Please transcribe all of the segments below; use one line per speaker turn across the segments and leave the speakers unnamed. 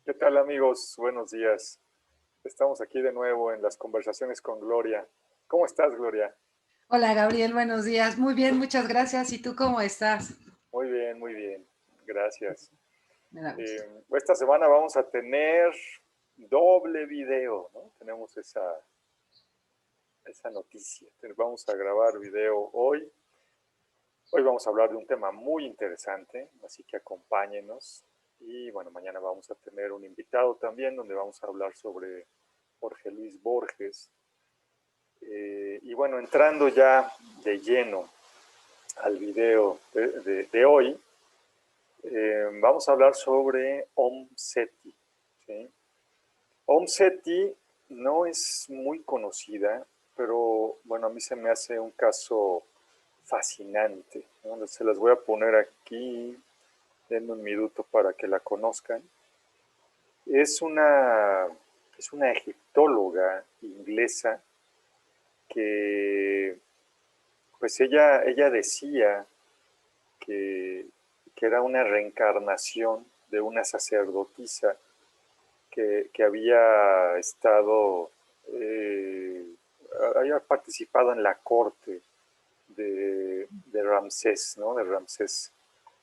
¿Qué tal, amigos? Buenos días. Estamos aquí de nuevo en las conversaciones con Gloria. ¿Cómo estás, Gloria?
Hola Gabriel, buenos días. Muy bien, muchas gracias. ¿Y tú cómo estás?
Muy bien, muy bien. Gracias.
Me da gusto.
Esta semana vamos a tener doble video, ¿no? Tenemos esa noticia. Vamos a grabar video hoy. Hoy vamos a hablar de un tema muy interesante, así que acompáñenos. Y bueno, mañana vamos a tener un invitado también, donde vamos a hablar sobre Jorge Luis Borges. Y bueno, entrando ya de lleno al video de hoy, vamos a hablar sobre Om Seti. ¿Sí? Om Seti no es muy conocida, pero bueno, a mí se me hace un caso fascinante, ¿no? Se las voy a poner aquí, denme un minuto para que la conozcan. Es una, es una egiptóloga inglesa que pues ella decía que, que era una reencarnación de una sacerdotisa que había estado, eh, había participado en la corte de Ramsés, ¿no? De Ramsés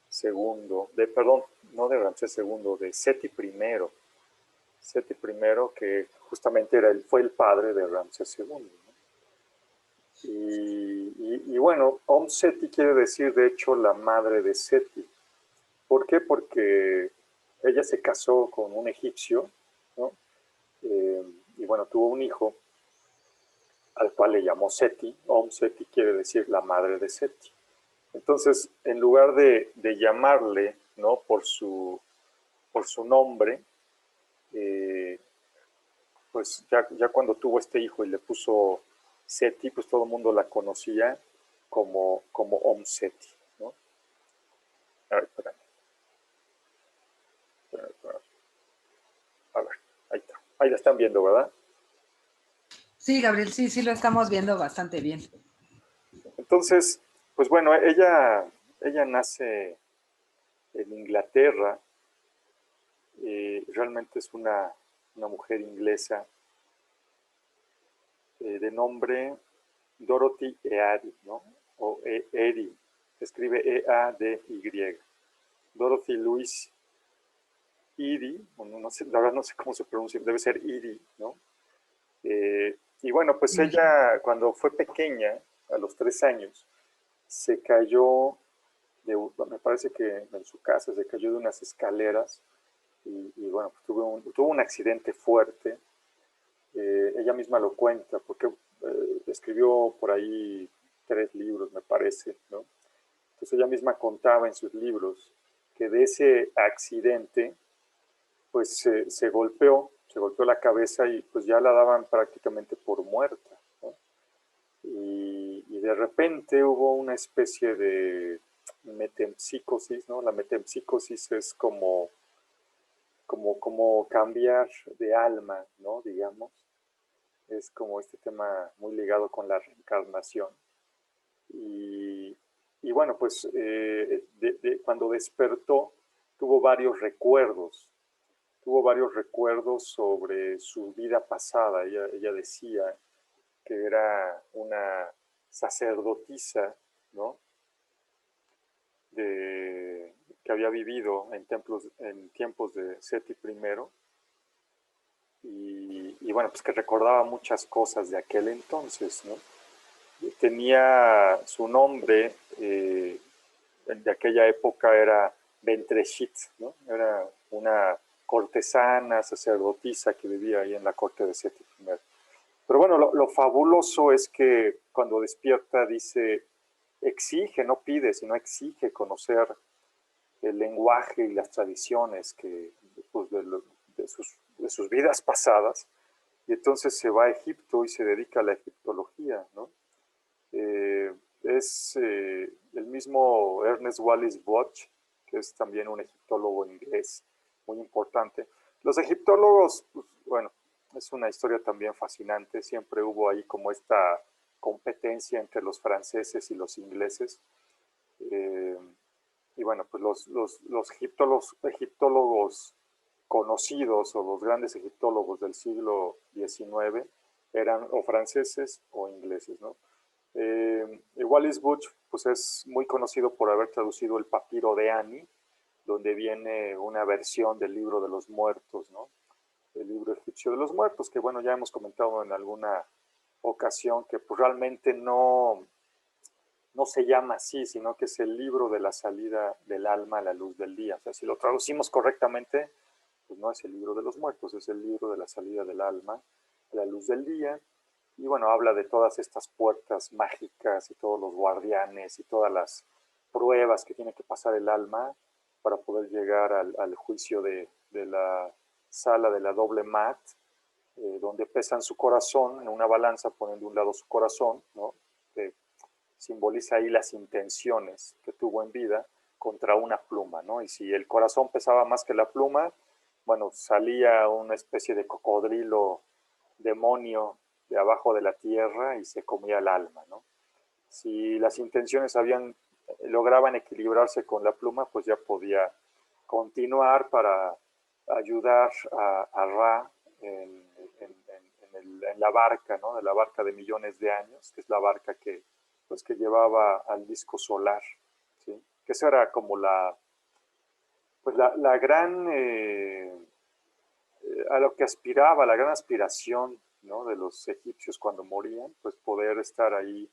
segundo, perdón, no de Ramsés segundo, de Seti primero, Seti primero que justamente fue el padre de Ramsés segundo, ¿no? Y bueno, Om Seti quiere decir de hecho la madre de Seti. ¿Por qué? Porque ella se casó con un egipcio, ¿no? Eh, y bueno, tuvo un hijo al cual le llamó Seti. Om Seti quiere decir la madre de Seti. Entonces, en lugar de llamarle, ¿no? Por su nombre, eh, pues ya cuando tuvo este hijo y le puso Seti, pues todo el mundo la conocía como Om Seti, ¿no? A ver, espérame, espérame. A ver, ahí está. Ahí la están viendo, ¿verdad?
Sí, Gabriel, sí, sí lo estamos viendo bastante bien.
Entonces, pues bueno, ella nace en Inglaterra, realmente es una mujer inglesa de nombre Dorothy Eady, ¿no? O Eady, se escribe E-A-D-Y. Dorothy Louise Eady, no sé, la verdad no sé cómo se pronuncia, debe ser Eady, ¿no? Y bueno, pues
Sí.
ella cuando fue pequeña, a los 3 años, se cayó me parece que en su casa se cayó de unas escaleras y bueno, pues tuvo un accidente fuerte. Ella misma lo cuenta porque escribió por ahí 3 libros, me parece, ¿no? Entonces ella misma contaba en sus libros que de ese accidente, pues se golpeó la cabeza y pues ya la daban prácticamente por muerta, ¿no? Y de repente hubo una especie de metempsicosis, ¿no? La metempsicosis es como cambiar de alma, ¿no? Digamos, es como este tema muy ligado con la reencarnación. Y, y bueno, pues cuando despertó tuvo varios recuerdos sobre su vida pasada. Ella decía que era una sacerdotisa, ¿no? Que había vivido en tiempos de Seti primero y bueno, pues que recordaba muchas cosas de aquel entonces, ¿no? Tenía su nombre de aquella época era Bentreshit, ¿no? Era una cortesana sacerdotisa que vivía ahí en la corte de Seti I. Pero bueno, lo fabuloso es que cuando despierta dice, exige, no pide, sino exige conocer el lenguaje y las tradiciones pues, de sus vidas pasadas. Y entonces se va a Egipto y se dedica a la egiptología, ¿no? Es el mismo Ernest Wallis Budge, que es también un egiptólogo inglés muy importante. Los egiptólogos, pues, bueno, es una historia también fascinante. Siempre hubo ahí como esta competencia entre los franceses y los ingleses. Eh, y bueno, pues los egiptólogos conocidos o los grandes egiptólogos del siglo XIX eran o franceses o ingleses, ¿no? Wallis Budge pues es muy conocido por haber traducido el papiro de Ani, donde viene una versión del libro de los muertos, ¿no? El libro egipcio de los muertos, que bueno, ya hemos comentado en alguna ocasión que pues realmente no se llama así, sino que es el libro de la salida del alma a la luz del día. O sea, si lo traducimos correctamente, pues no es el libro de los muertos, es el libro de la salida del alma a la luz del día. Y bueno, habla de todas estas puertas mágicas y todos los guardianes y todas las pruebas que tiene que pasar el alma para poder llegar al juicio de la sala de la doble mat, donde pesan su corazón en una balanza, ponen de un lado su corazón, ¿no? Que simboliza ahí las intenciones que tuvo en vida contra una pluma, ¿no? Y si el corazón pesaba más que la pluma, bueno, salía una especie de cocodrilo demonio de abajo de la tierra y se comía el alma, ¿no? Si las intenciones lograban equilibrarse con la pluma, pues ya podía continuar para ayudar a Ra en la barca, ¿no? De la barca de millones de años, que es la barca que llevaba al disco solar, ¿sí? Que esa era como la gran, a lo que aspiraba, la gran aspiración, ¿no? De los egipcios cuando morían, pues poder estar ahí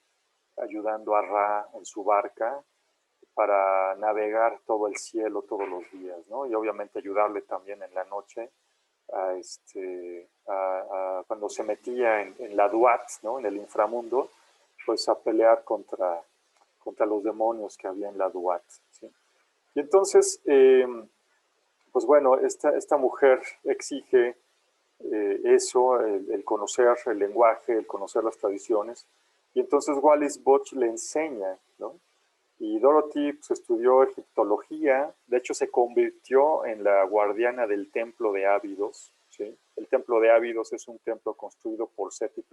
ayudando a Ra en su barca para navegar todo el cielo todos los días, ¿no? Y obviamente ayudarle también en la noche cuando se metía en la Duat, ¿no? En el inframundo, pues a pelear contra los demonios que había en la Duat, ¿sí? Y entonces, pues bueno, esta mujer exige eso, el conocer el lenguaje, el conocer las tradiciones, y entonces Wallis Budge le enseña, ¿no? Y Dorothy pues, estudió egiptología, de hecho se convirtió en la guardiana del templo de Ábidos, ¿sí? El templo de Ábidos es un templo construido por Seti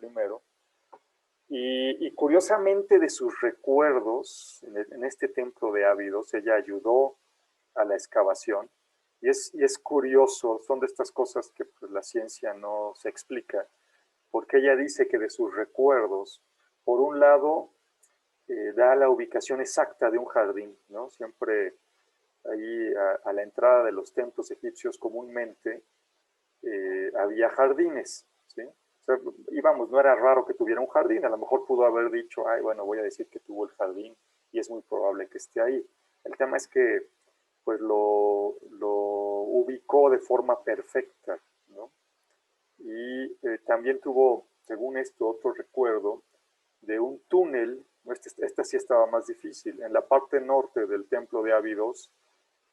I, y curiosamente de sus recuerdos en este templo de Ábidos, ella ayudó a la excavación, y es curioso, son de estas cosas que pues, la ciencia no se explica, porque ella dice que de sus recuerdos, por un lado, da la ubicación exacta de un jardín, ¿no? Siempre ahí a la entrada de los templos egipcios comúnmente había jardines, ¿sí? O sea, íbamos, no era raro que tuviera un jardín, a lo mejor pudo haber dicho, ay, bueno, voy a decir que tuvo el jardín y es muy probable que esté ahí. El tema es que pues lo ubicó de forma perfecta, ¿no? Y también tuvo, según esto, otro recuerdo de un túnel, esta sí estaba más difícil, en la parte norte del templo de Abidos,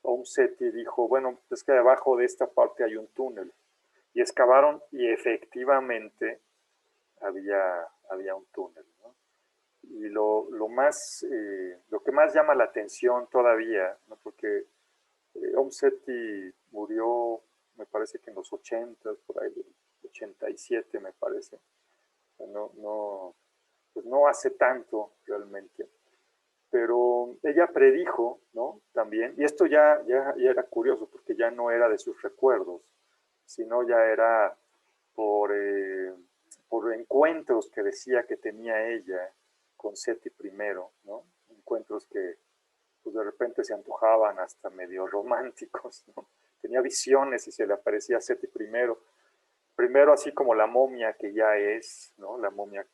Om Seti dijo, bueno, es que debajo de esta parte hay un túnel. Y excavaron y efectivamente había un túnel, ¿no? Y lo que más llama la atención todavía, ¿no? Porque Om Seti murió, me parece que en los 80, por ahí, 87 me parece. Pues no hace tanto realmente. Pero ella predijo, ¿no? También, y esto ya era curioso, porque ya no era de sus recuerdos, sino ya era por, eh, por encuentros que decía que tenía ella con Seti primero, ¿no? Encuentros que pues de repente se antojaban hasta medio románticos, ¿no? Tenía visiones y se le aparecía Seti primero así como la momia que ya es, ¿no? La momia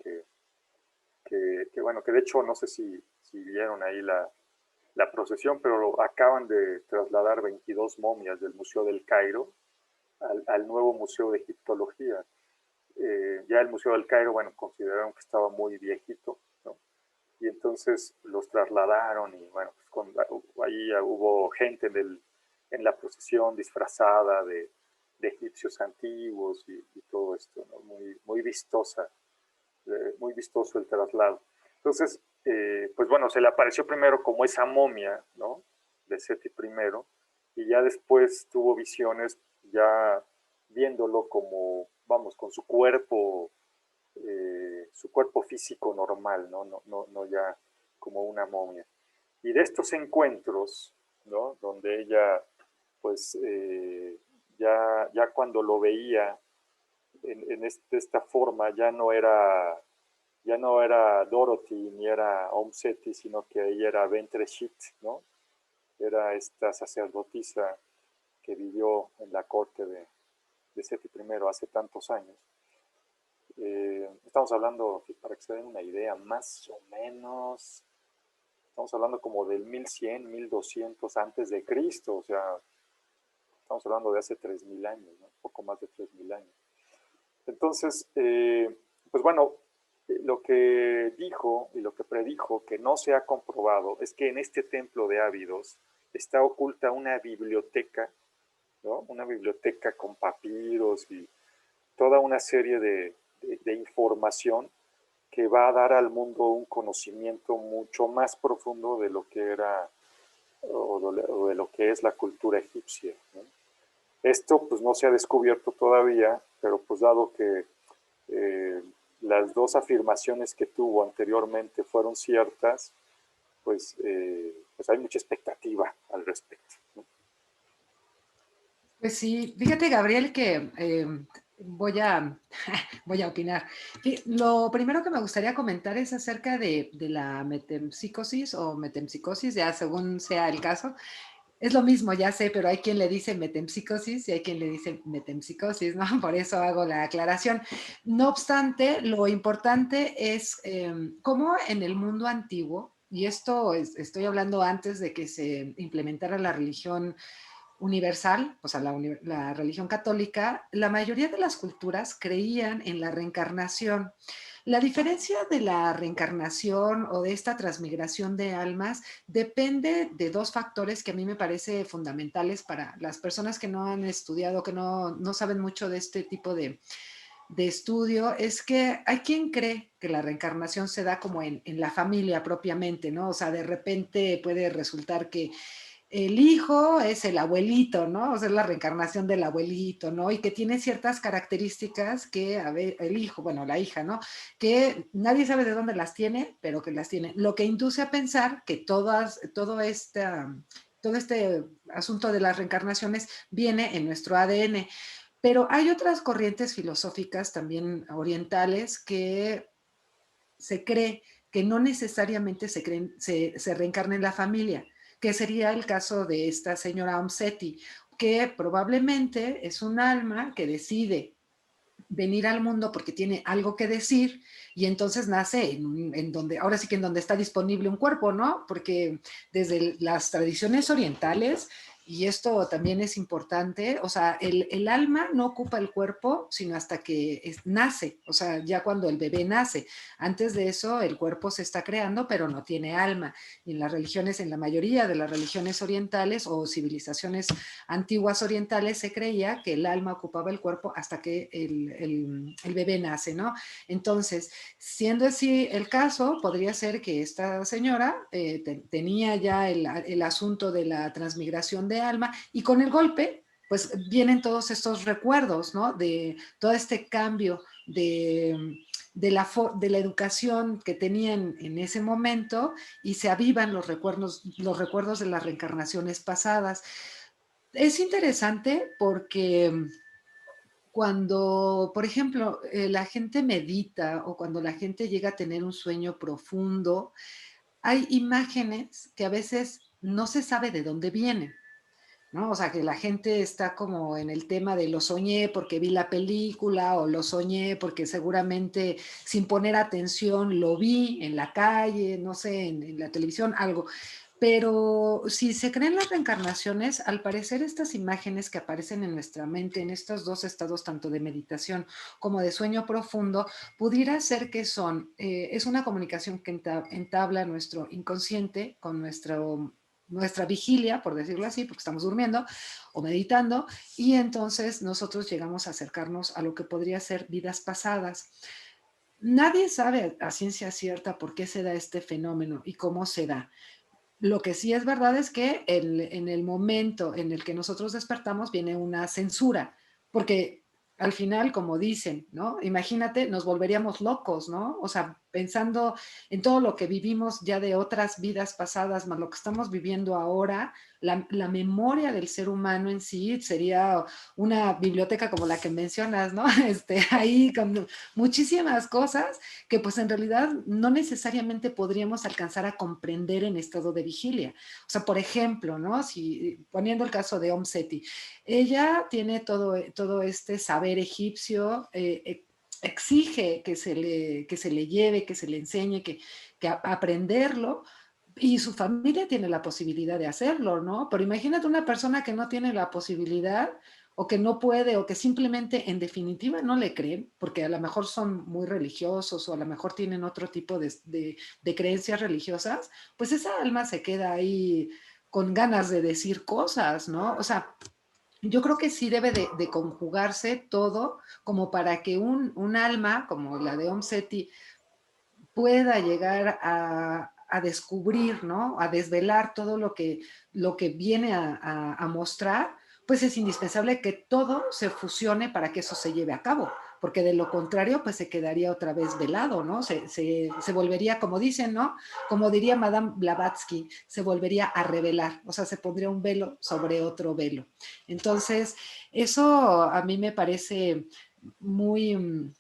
bueno, que de hecho no sé si vieron ahí la procesión, pero acaban de trasladar 22 momias del Museo del Cairo al nuevo Museo de Egiptología. Ya el Museo del Cairo, bueno, consideraron que estaba muy viejito, ¿no? Y entonces los trasladaron y bueno, pues ahí hubo gente en la procesión disfrazada de egipcios antiguos y todo esto, ¿no? Muy vistosa, muy vistoso el traslado. Entonces, pues bueno, se le apareció primero como esa momia, ¿no? De Seti primero, y ya después tuvo visiones ya viéndolo como, vamos, con su cuerpo físico normal, ¿no? No ya como una momia. Y de estos encuentros, ¿no? Donde ella, pues, ya ya cuando lo veía esta forma, ya no era Dorothy ni era Om Seti, sino que ella era Ventreshit, ¿no? Era esta sacerdotisa que vivió en la corte de Seti I hace tantos años. Estamos hablando, para que se den una idea, más o menos, estamos hablando como del 1100, 1200 antes de Cristo, o sea, estamos hablando de hace 3000 años, ¿no? Un poco más de 3000 años. Entonces, pues bueno, lo que dijo y lo que predijo, que no se ha comprobado, es que en este templo de Ávidos está oculta una biblioteca, ¿no? Una biblioteca con papiros y toda una serie de información que va a dar al mundo un conocimiento mucho más profundo de lo que era o de lo que es la cultura egipcia, ¿no? Esto pues no se ha descubierto todavía, pero pues dado que las dos afirmaciones que tuvo anteriormente fueron ciertas, pues hay mucha expectativa al respecto, ¿no?
Pues sí, fíjate, Gabriel, que voy a, voy a opinar. Lo primero que me gustaría comentar es acerca de la metempsicosis o metempsicosis, ya según sea el caso. Es lo mismo, ya sé, pero hay quien le dice metempsicosis y hay quien le dice metempsicosis, ¿no? Por eso hago la aclaración. No obstante, lo importante es cómo en el mundo antiguo, y esto estoy hablando antes de que se implementara la religión universal, o sea, la religión católica, la mayoría de las culturas creían en la reencarnación. La diferencia de la reencarnación o de esta transmigración de almas depende de dos factores que a mí me parece fundamentales para las personas que no han estudiado, que no saben mucho de este tipo de estudio. Es que hay quien cree que la reencarnación se da como en la familia propiamente, ¿no? O sea, de repente puede resultar que el hijo es el abuelito, ¿no? O sea, es la reencarnación del abuelito, ¿no? Y que tiene ciertas características que, a ver, el hijo, bueno, la hija, ¿no? Que nadie sabe de dónde las tiene, pero que las tiene. Lo que induce a pensar que todo este asunto de las reencarnaciones viene en nuestro ADN. Pero hay otras corrientes filosóficas también orientales que se cree que no necesariamente se reencarna en la familia, que sería el caso de esta señora Omseti, que probablemente es un alma que decide venir al mundo porque tiene algo que decir y entonces nace en donde, ahora sí que en donde está disponible un cuerpo, ¿no? Porque desde las tradiciones orientales, y esto también es importante, o sea, el alma no ocupa el cuerpo sino hasta que nace, o sea, ya cuando el bebé nace. Antes de eso, el cuerpo se está creando, pero no tiene alma. Y en las religiones, en la mayoría de las religiones orientales o civilizaciones antiguas orientales, se creía que el alma ocupaba el cuerpo hasta que el bebé nace, ¿no? Entonces, siendo así el caso, podría ser que esta señora tenía ya el asunto de la transmigración de alma y con el golpe, pues vienen todos estos recuerdos, ¿no? De todo este cambio de la educación que tenían en ese momento y se avivan los recuerdos de las reencarnaciones pasadas. Es interesante porque cuando, por ejemplo, la gente medita o cuando la gente llega a tener un sueño profundo, hay imágenes que a veces no se sabe de dónde vienen, ¿no? O sea, que la gente está como en el tema de lo soñé porque vi la película o lo soñé porque seguramente sin poner atención lo vi en la calle, no sé, en la televisión, algo. Pero si se creen las reencarnaciones, al parecer estas imágenes que aparecen en nuestra mente, en estos dos estados, tanto de meditación como de sueño profundo, pudiera ser que es una comunicación que entabla nuestro inconsciente con nuestra vigilia, por decirlo así, porque estamos durmiendo o meditando, y entonces nosotros llegamos a acercarnos a lo que podría ser vidas pasadas. Nadie sabe a ciencia cierta por qué se da este fenómeno y cómo se da. Lo que sí es verdad es que en el momento en el que nosotros despertamos viene una censura, porque al final, como dicen, ¿no? Imagínate, nos volveríamos locos, ¿no? O sea, pensando en todo lo que vivimos ya de otras vidas pasadas, más lo que estamos viviendo ahora, la memoria del ser humano en sí sería una biblioteca como la que mencionas, ¿no? Ahí con muchísimas cosas que pues en realidad no necesariamente podríamos alcanzar a comprender en estado de vigilia. O sea, por ejemplo, ¿no? Si, poniendo el caso de Om Seti, ella tiene todo este saber egipcio, exige que se le lleve, que se le enseñe, que aprenderlo, y su familia tiene la posibilidad de hacerlo, ¿no? Pero imagínate una persona que no tiene la posibilidad o que no puede o que simplemente en definitiva no le creen, porque a lo mejor son muy religiosos o a lo mejor tienen otro tipo de creencias religiosas, pues esa alma se queda ahí con ganas de decir cosas, ¿no? O sea, yo creo que sí debe de conjugarse todo como para que un alma como la de Om Seti pueda llegar a descubrir, ¿no? A desvelar todo lo que viene a mostrar, pues es indispensable que todo se fusione para que eso se lleve a cabo, porque de lo contrario, pues se quedaría otra vez velado, ¿no? Se volvería, como dicen, ¿no? Como diría Madame Blavatsky, se volvería a revelar, o sea, se pondría un velo sobre otro velo. Entonces, eso a mí me parece muy,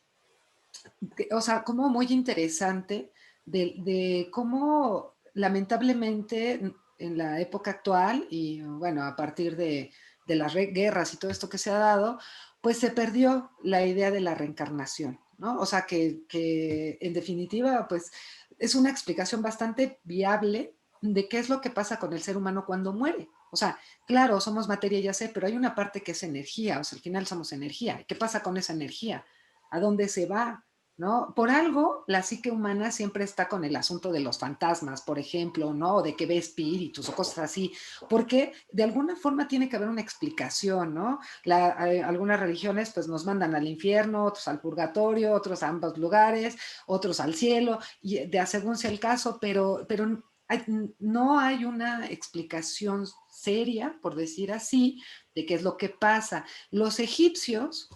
o sea, como muy interesante de cómo lamentablemente en la época actual y bueno, a partir de las guerras y todo esto que se ha dado, pues se perdió la idea de la reencarnación, ¿no? O sea, que en definitiva, pues es una explicación bastante viable de qué es lo que pasa con el ser humano cuando muere. O sea, claro, somos materia, ya sé, pero hay una parte que es energía, o sea, al final somos energía. ¿Qué pasa con esa energía? ¿A dónde se va? ¿No? Por algo, la psique humana siempre está con el asunto de los fantasmas, por ejemplo, ¿no? O de que ve espíritus o cosas así, porque de alguna forma tiene que haber una explicación, ¿no? Algunas religiones pues nos mandan al infierno, otros al purgatorio, otros a ambos lugares, otros al cielo, y de según sea el caso, pero no hay una explicación seria, por decir así, de qué es lo que pasa. Los egipcios,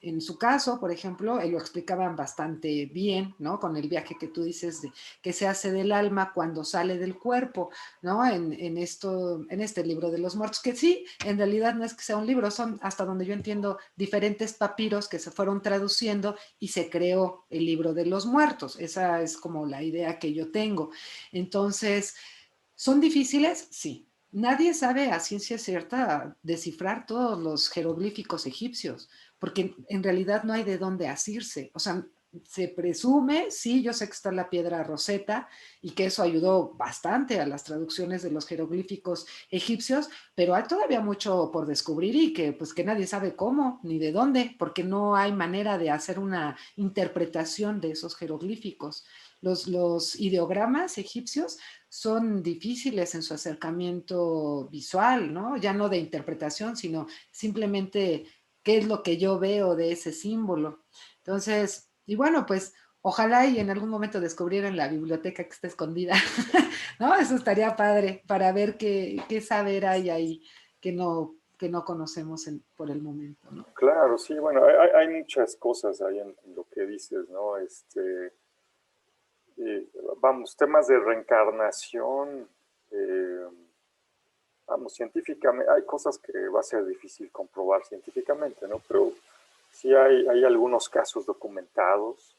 en su caso, por ejemplo, lo explicaban bastante bien, ¿no? Con el viaje que tú dices que se hace del alma cuando sale del cuerpo, ¿no? En este libro de los muertos, que sí, en realidad no es que sea un libro, son, hasta donde yo entiendo, diferentes papiros que se fueron traduciendo y se creó el libro de los muertos. Esa es como la idea que yo tengo. Entonces, ¿son difíciles? Sí. Nadie sabe a ciencia cierta descifrar todos los jeroglíficos egipcios, porque en realidad no hay de dónde asirse. O sea, se presume, sí, yo sé que está la piedra Rosetta y que eso ayudó bastante a las traducciones de los jeroglíficos egipcios, pero hay todavía mucho por descubrir y que pues que nadie sabe cómo ni de dónde, porque no hay manera de hacer una interpretación de esos jeroglíficos. Los ideogramas egipcios son difíciles en su acercamiento visual, ¿no? Ya no de interpretación, sino simplemente qué es lo que yo veo de ese símbolo. Entonces, y bueno, pues ojalá y en algún momento descubrieran la biblioteca que está escondida, ¿no? Eso estaría padre para ver qué saber hay ahí que no conocemos por el momento, ¿no?
Claro, sí, bueno, hay muchas cosas ahí en lo que dices, ¿no? Eh, vamos, temas de reencarnación, eh, vamos, científicamente, hay cosas que va a ser difícil comprobar científicamente, ¿no? Pero sí hay algunos casos documentados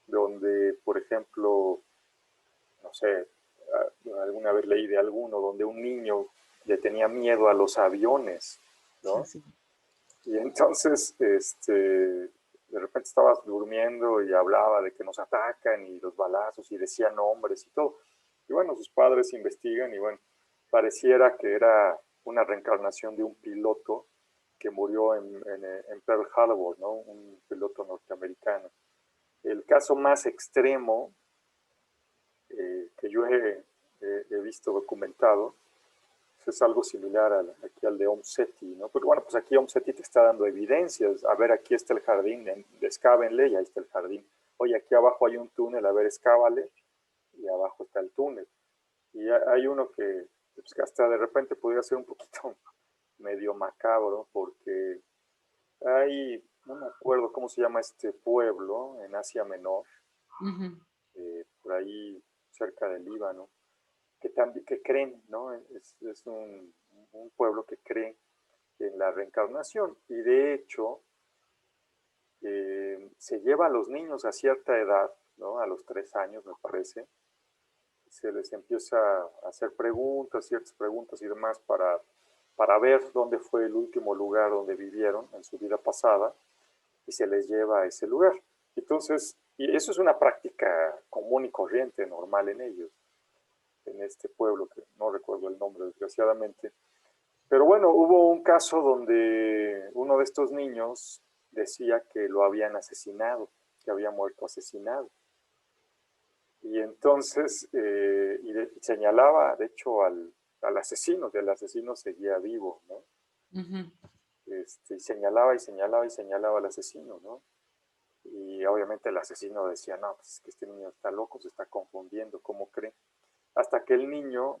donde, por ejemplo, no sé, alguna vez leí de alguno donde un niño le tenía miedo a los aviones,
Sí,
¿no?
sí.
Y entonces, de repente estabas durmiendo y hablaba de que nos atacan y los balazos y decía nombres y todo. Y bueno, sus padres investigan y bueno, pareciera que era una reencarnación de un piloto que murió en Pearl Harbor, ¿no? Un piloto norteamericano. El caso más extremo que yo he visto documentado es algo similar aquí al de Om Seti, ¿no? Porque bueno, pues aquí Om Seti te está dando evidencias. A ver, aquí está el jardín, excávenle y ahí está el jardín. Oye, aquí abajo hay un túnel, a ver, excávale y abajo está el túnel. Y hay uno que, pues, que hasta de repente podría ser un poquito medio macabro porque hay, no me acuerdo cómo se llama este pueblo en Asia Menor,
Uh -huh.
por ahí cerca del Líbano, que creen, ¿no? Es un pueblo que cree en la reencarnación y de hecho se lleva a los niños a cierta edad, ¿no? A los 3 años me parece, se les empieza a hacer preguntas, ciertas preguntas y demás para ver dónde fue el último lugar donde vivieron en su vida pasada y se les lleva a ese lugar. Entonces, y eso es una práctica común y corriente, normal en ellos, en este pueblo, que no recuerdo el nombre desgraciadamente. Pero bueno, hubo un caso donde uno de estos niños decía que lo habían asesinado, que había muerto asesinado. Y entonces señalaba, de hecho, al asesino, que el asesino seguía vivo, ¿no?
Ujú.
Y señalaba y señalaba y señalaba al asesino, ¿no? Y obviamente el asesino decía, no, pues es que este niño está loco, se está confundiendo, ¿cómo cree? Hasta que el niño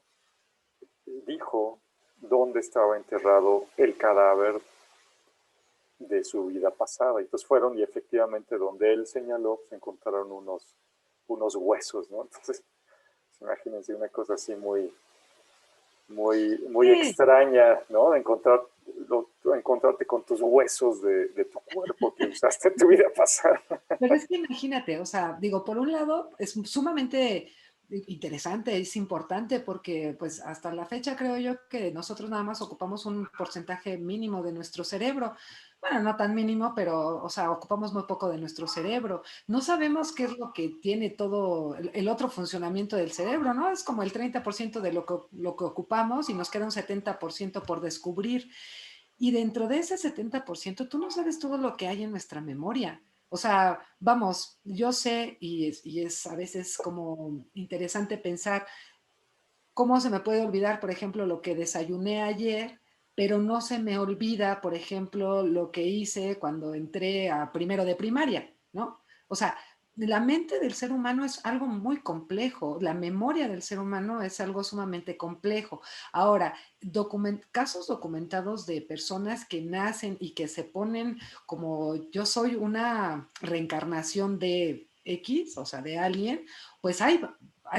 dijo dónde estaba enterrado el cadáver de su vida pasada. Y entonces fueron y efectivamente donde él señaló se encontraron unos huesos, ¿no? Entonces, imagínense una cosa así muy
Sí,
extraña, ¿no? Encontrarte con tus huesos de tu cuerpo que usaste en tu vida pasada.
pero es que imagínate, o sea, digo, por un lado es sumamente interesante, es importante porque pues hasta la fecha creo yo que nosotros nada más ocupamos un porcentaje mínimo de nuestro cerebro. Bueno, no tan mínimo, pero, o sea, ocupamos muy poco de nuestro cerebro. No sabemos qué es lo que tiene todo el otro funcionamiento del cerebro, ¿no? Es como el 30% de lo que ocupamos y nos queda un 70% por descubrir. Y dentro de ese 70% tú no sabes todo lo que hay en nuestra memoria. O sea, vamos, yo sé y es a veces como interesante pensar cómo se me puede olvidar, por ejemplo, lo que desayuné ayer, pero no se me olvida, por ejemplo, lo que hice cuando entré a primero de primaria, ¿no? O sea, la mente del ser humano es algo muy complejo, la memoria del ser humano es algo sumamente complejo. Ahora, casos documentados de personas que nacen y que se ponen como yo soy una reencarnación de X, o sea, de alguien, pues hay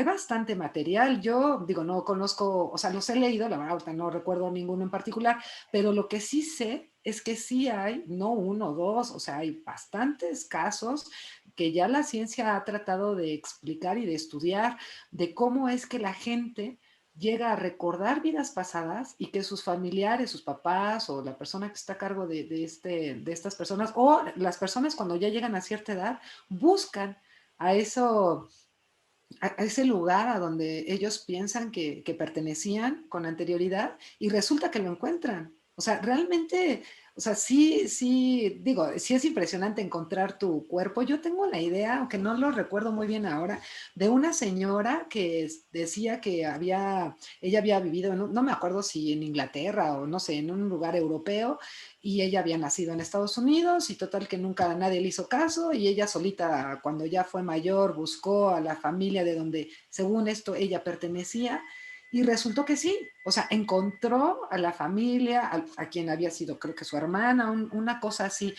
bastante material. Yo digo, no conozco, o sea, los he leído, la verdad, ahorita no recuerdo ninguno en particular, pero lo que sí sé es que sí hay, no uno, dos, o sea, hay bastantes casos que ya la ciencia ha tratado de explicar y de estudiar de cómo es que la gente llega a recordar vidas pasadas y que sus familiares, sus papás o la persona que está a cargo de estas personas o las personas cuando ya llegan a cierta edad buscan a eso a ese lugar a donde ellos piensan que pertenecían con anterioridad y resulta que lo encuentran. O sea, realmente, o sea, sí, digo, sí es impresionante encontrar tu cuerpo. Yo tengo la idea, aunque no lo recuerdo muy bien ahora, de una señora que decía que ella había vivido, no me acuerdo si en Inglaterra o no sé, en un lugar europeo, y ella había nacido en Estados Unidos y total que nunca nadie le hizo caso y ella solita cuando ya fue mayor buscó a la familia de donde según esto ella pertenecía y resultó que sí, o sea, encontró a la familia, a quien había sido creo que su hermana, una cosa así.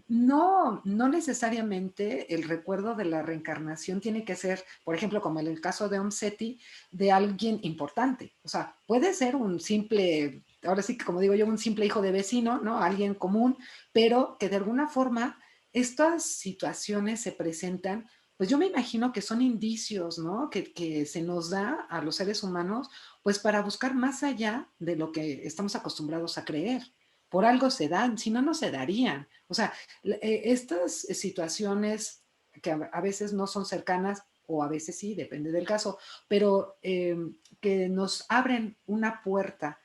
No necesariamente el recuerdo de la reencarnación tiene que ser, por ejemplo, como en el caso de Omseti, de alguien importante. O sea, puede ser un simple, ahora sí que como digo yo, un simple hijo de vecino, ¿no? Alguien común, pero que de alguna forma estas situaciones se presentan, pues yo me imagino que son indicios, ¿no? Que se nos da a los seres humanos, pues para buscar más allá de lo que estamos acostumbrados a creer. Por algo se dan, si no, no se darían. O sea, estas situaciones que a veces no son cercanas o a veces sí, depende del caso, pero que nos abren una puerta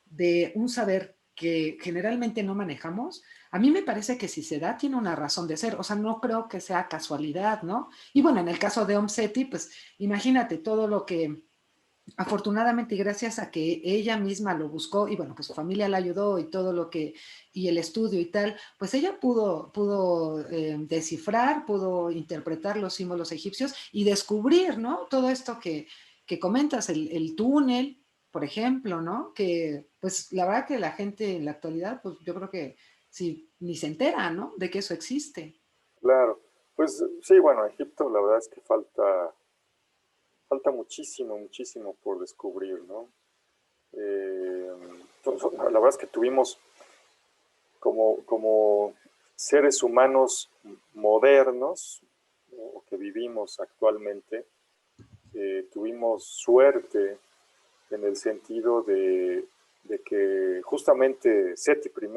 de un saber que generalmente no manejamos, a mí me parece que si se da, tiene una razón de ser. O sea, no creo que sea casualidad, ¿no? Y bueno, en el caso de Omseti, pues imagínate todo lo que afortunadamente y gracias a que ella misma lo buscó y bueno, que su familia la ayudó y todo lo que, y el estudio y tal, pues ella pudo descifrar, pudo interpretar los símbolos egipcios y descubrir, ¿no? Todo esto que comentas, el túnel, por ejemplo, ¿no? Que pues la verdad que la gente en la actualidad, pues yo creo que sí, ni se entera, ¿no? De que eso existe.
Claro, pues sí, bueno, Egipto la verdad es que falta muchísimo, muchísimo por descubrir, ¿no? La verdad es que tuvimos como seres humanos modernos, ¿no? Que vivimos actualmente, tuvimos suerte en el sentido de que justamente Seti I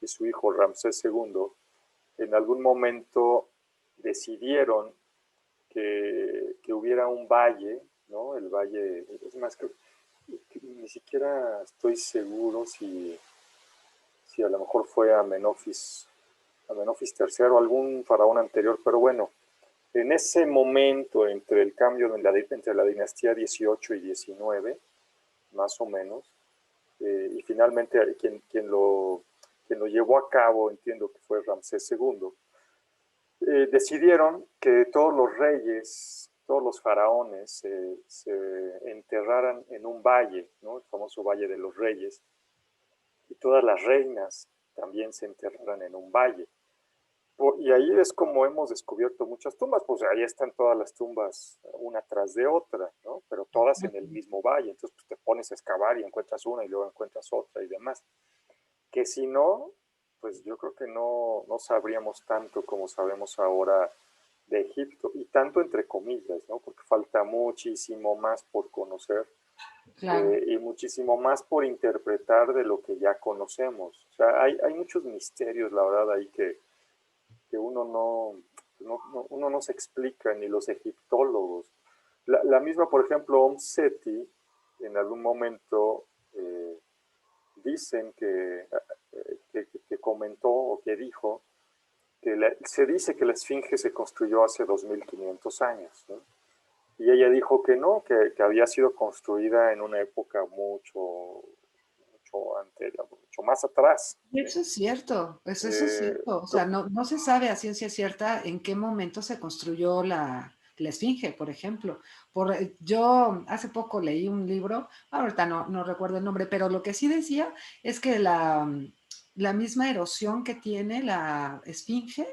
y su hijo Ramsés II en algún momento decidieron que hubiera un valle, ¿no? El valle, es más, que ni siquiera estoy seguro si a lo mejor fue Amenofis III, algún faraón anterior, pero bueno, en ese momento entre el cambio entre la dinastía 18 y 19, más o menos, y finalmente quien lo llevó a cabo, entiendo que fue Ramsés II, decidieron que todos los reyes, todos los faraones se enterraran en un valle, ¿no? El famoso Valle de los Reyes, y todas las reinas también se enterraran en un valle. Y ahí es como hemos descubierto muchas tumbas, pues ahí están todas las tumbas una tras de otra, ¿no? Pero todas en el mismo valle, entonces pues, te pones a excavar y encuentras una y luego encuentras otra y demás. Que si no, pues yo creo que no sabríamos tanto como sabemos ahora de Egipto, y tanto entre comillas, ¿no? Porque falta muchísimo más por conocer
Claro.
y muchísimo más por interpretar de lo que ya conocemos. O sea, hay muchos misterios, la verdad, ahí que uno no se explica, ni los egiptólogos. La misma, por ejemplo, Om-Seti, en algún momento dicen que comentó o que dijo que se dice que la Esfinge se construyó hace 2500 años, ¿no? Y ella dijo que no, que había sido construida en una época mucho anterior, mucho más atrás.
Eso es cierto, eso es
Eh,
cierto. O sea, no se sabe a ciencia cierta en qué momento se construyó la Esfinge, por ejemplo. Yo hace poco leí un libro, ahorita no recuerdo el nombre, pero lo que sí decía es que la misma erosión que tiene la Esfinge,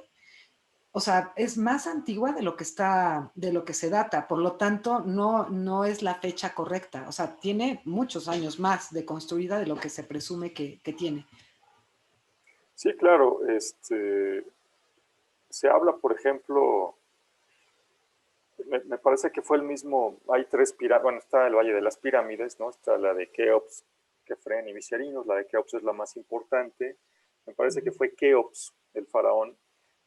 o sea, es más antigua de lo que se data, por lo tanto, no es la fecha correcta. O sea, tiene muchos años más de construida de lo que se presume que tiene.
sí, claro, se habla, por ejemplo, me parece que fue el mismo, hay tres pirámides, bueno, está el Valle de las Pirámides, ¿no? Está la de Keops, Kefren y Vicerinos, la de Keops es la más importante, me parece que fue Keops, el faraón.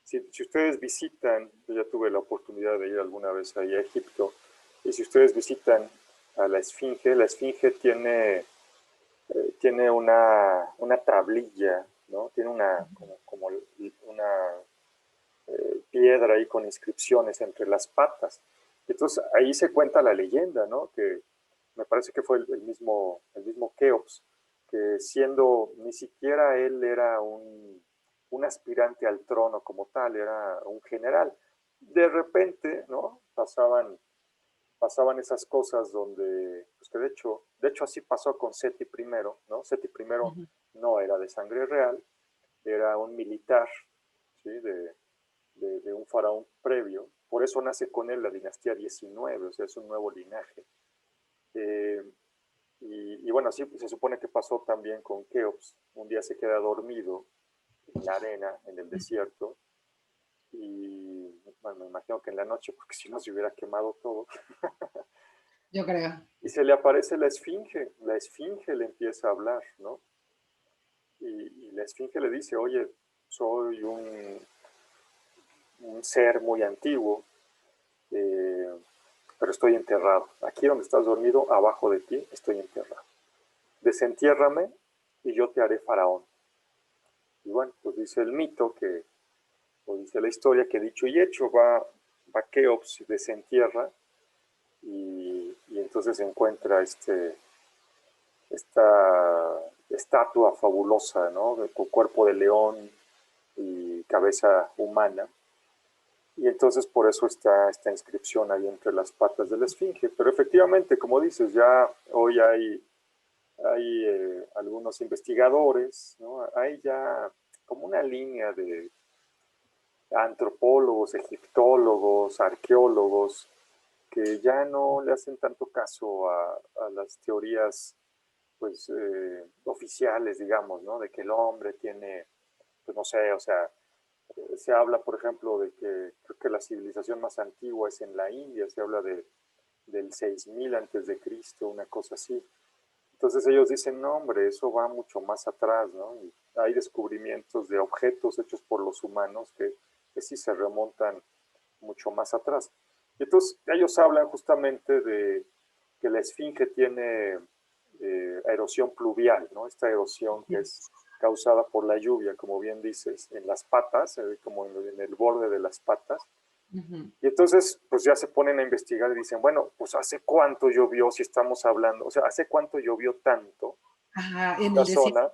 Si ustedes visitan, yo ya tuve la oportunidad de ir alguna vez ahí a Egipto, y si ustedes visitan a la Esfinge tiene una tablilla, ¿no? Tiene como una piedra ahí con inscripciones entre las patas. Entonces ahí se cuenta la leyenda, ¿no? Que me parece que fue el mismo Keops, que siendo ni siquiera él era un aspirante al trono como tal, era un general. De repente, ¿no? Pasaban esas cosas donde, pues que de hecho así pasó con Seti I, ¿no? Seti I no era de sangre real, era un militar, ¿sí? De un faraón previo. Por eso nace con él la dinastía 19, o sea, es un nuevo linaje. Eh, y bueno, así se supone que pasó también con Keops. Un día se queda dormido en la arena, en el desierto, y bueno, me imagino que en la noche, porque si no se hubiera quemado todo,
Yo creo.
y se le aparece la esfinge le empieza a hablar, ¿no? Y la esfinge le dice, oye, soy un ser muy antiguo, eh, pero estoy enterrado. Aquí donde estás dormido, abajo de ti, estoy enterrado. Desentiérrame y yo te haré faraón. Y bueno, pues dice el mito o dice la historia que dicho y hecho, va Keops y desentierra y entonces encuentra esta estatua fabulosa, ¿no? Con cuerpo de león y cabeza humana. Y entonces por eso está esta inscripción ahí entre las patas de la esfinge. Pero efectivamente, como dices, ya hoy hay algunos investigadores, ¿no? Hay ya como una línea de antropólogos, egiptólogos, arqueólogos, que ya no le hacen tanto caso a las teorías pues oficiales, digamos, ¿no? De que el hombre tiene, pues no sé, o sea, se habla, por ejemplo, de que creo que la civilización más antigua es en la India, se habla del 6000 antes de Cristo, una cosa así. Entonces ellos dicen, no, hombre, eso va mucho más atrás, ¿no? Y hay descubrimientos de objetos hechos por los humanos que sí se remontan mucho más atrás. Y entonces ellos hablan justamente de que la esfinge tiene erosión pluvial, ¿no? Esta erosión que es causada por la lluvia, como bien dices, en las patas, como en el borde de las patas.
Ujú.
Y entonces, pues ya se ponen a investigar y dicen, bueno, pues ¿hace cuánto llovió si estamos hablando? O sea, ¿hace cuánto llovió tanto
Ajá,
en
en
la
el desierto.
zona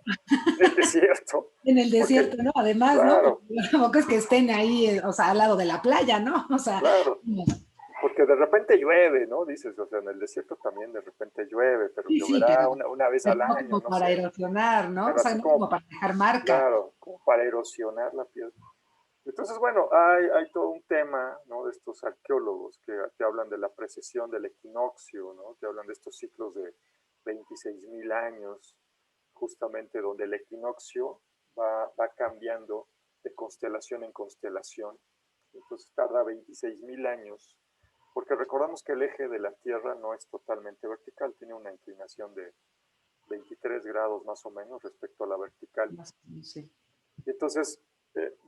del desierto?
En el
Porque,
desierto, ¿no? Además, ¿no? Porque
claro,
tampoco es que estén ahí, o sea, al lado de la playa, ¿no? O sea,
claro,
no.
porque de repente llueve, ¿no? Dices, o sea, en el desierto también de repente llueve, pero
Sí, sí,
lloverá una vez al
pero no
año,
como
no
para
sé.
erosionar, ¿no? O
Pero
sea,
así
no
como,
como para dejar marca.
claro, como para erosionar la piel. Entonces, bueno, hay todo un tema, ¿no? De estos arqueólogos que hablan de la precesión del equinoccio, ¿no? Que hablan de estos ciclos de 26.000 años, justamente donde el equinoccio va cambiando de constelación en constelación. Entonces tarda 26.000 años, porque recordamos que el eje de la Tierra no es totalmente vertical, tiene una inclinación de 23 grados más o menos respecto a la vertical.
Más o menos, sí.
Y entonces,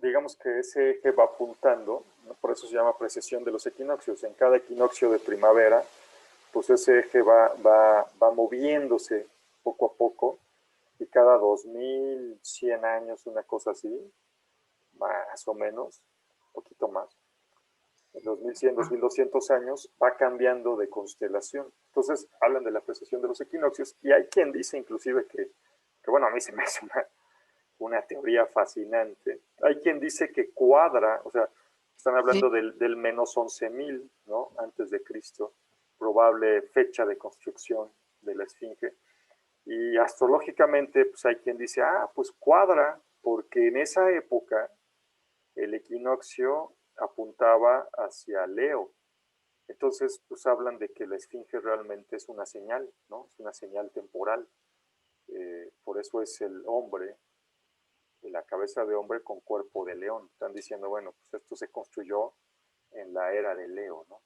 digamos que ese eje va apuntando, ¿no? Por eso se llama precesión de los equinoccios. En cada equinoccio de primavera, pues ese eje va moviéndose poco a poco y cada 2100 años, una cosa así, más o menos, un poquito más, en 2100, 2200 años, va cambiando de constelación. Entonces, hablan de la precesión de los equinoccios y hay quien dice inclusive que bueno, a mí se me hace una teoría fascinante. Hay quien dice que cuadra, o sea, están hablando
Sí,
del menos 11.000, ¿no? Antes de Cristo, probable fecha de construcción de la Esfinge. Y astrológicamente, pues hay quien dice, ah, pues cuadra, porque en esa época el equinoccio apuntaba hacia Leo. Entonces, pues hablan de que la Esfinge realmente es una señal, ¿no? Es una señal temporal. Por eso es el hombre, la cabeza de hombre con cuerpo de león. Están diciendo, bueno, pues esto se construyó en la era de Leo, ¿no?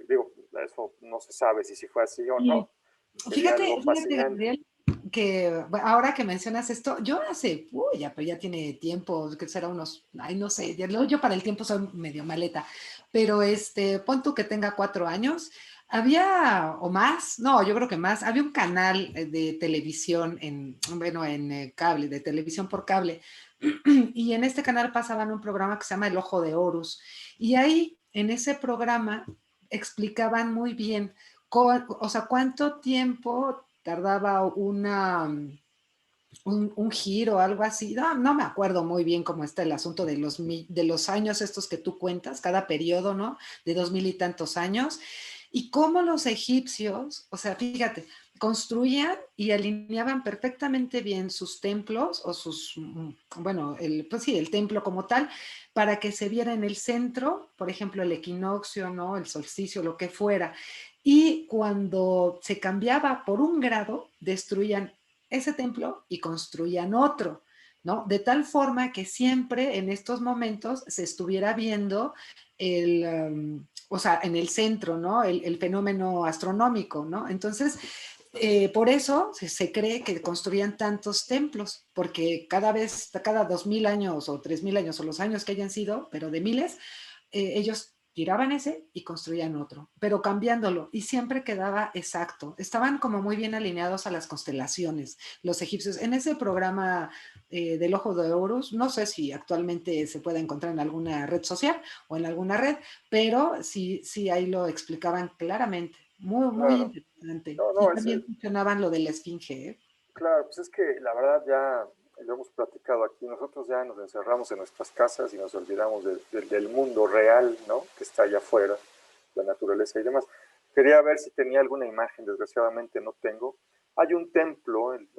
Digo, eso no se sabe si fue así o
sí.
no. Sería algo
Fíjate,
fascinante.
Gabriel, que bueno, ahora que mencionas esto, yo hace, uy, ya, pero ya tiene tiempo, que será unos, ay, no sé, yo para el tiempo soy medio maleta, pero pon tú que tenga 4 años, había, o más, no, yo creo que más, había un canal de televisión bueno, en cable, de televisión por cable, y en este canal pasaban un programa que se llama El Ojo de Horus, y ahí, en ese programa, explicaban muy bien o sea, ¿cuánto tiempo tardaba un giro o algo así? No, no me acuerdo muy bien cómo está el asunto de los años estos que tú cuentas, cada periodo, ¿no? De 2000 y tantos años. Y cómo los egipcios, o sea, fíjate, construían y alineaban perfectamente bien sus templos o bueno, pues sí, el templo como tal, para que se viera en el centro, por ejemplo, el equinoccio, ¿no? El solsticio, lo que fuera. Y cuando se cambiaba por 1 grado, destruían ese templo y construían otro, ¿no? De tal forma que siempre en estos momentos se estuviera viendo o sea, en el centro, ¿no? El fenómeno astronómico, ¿no? Entonces, por eso se cree que construían tantos templos, porque cada 2000 años o 3000 años o los años que hayan sido, pero de miles, ellos tiraban ese y construían otro, pero cambiándolo y siempre quedaba exacto. Estaban como muy bien alineados a las constelaciones, los egipcios. En ese programa del Ojo de Horus, no sé si actualmente se puede encontrar en alguna red social o en alguna red, pero sí, sí, ahí lo explicaban claramente. Muy, muy
Claro.
interesante.
No,
Y
no,
también funcionaban lo de la esfinge, ¿eh?
claro, pues es que la verdad ya lo hemos platicado aquí. Nosotros ya nos encerramos en nuestras casas y nos olvidamos del mundo real, ¿no? Que está allá afuera, la naturaleza y demás. Quería ver si tenía alguna imagen, desgraciadamente no tengo. Hay un templo, el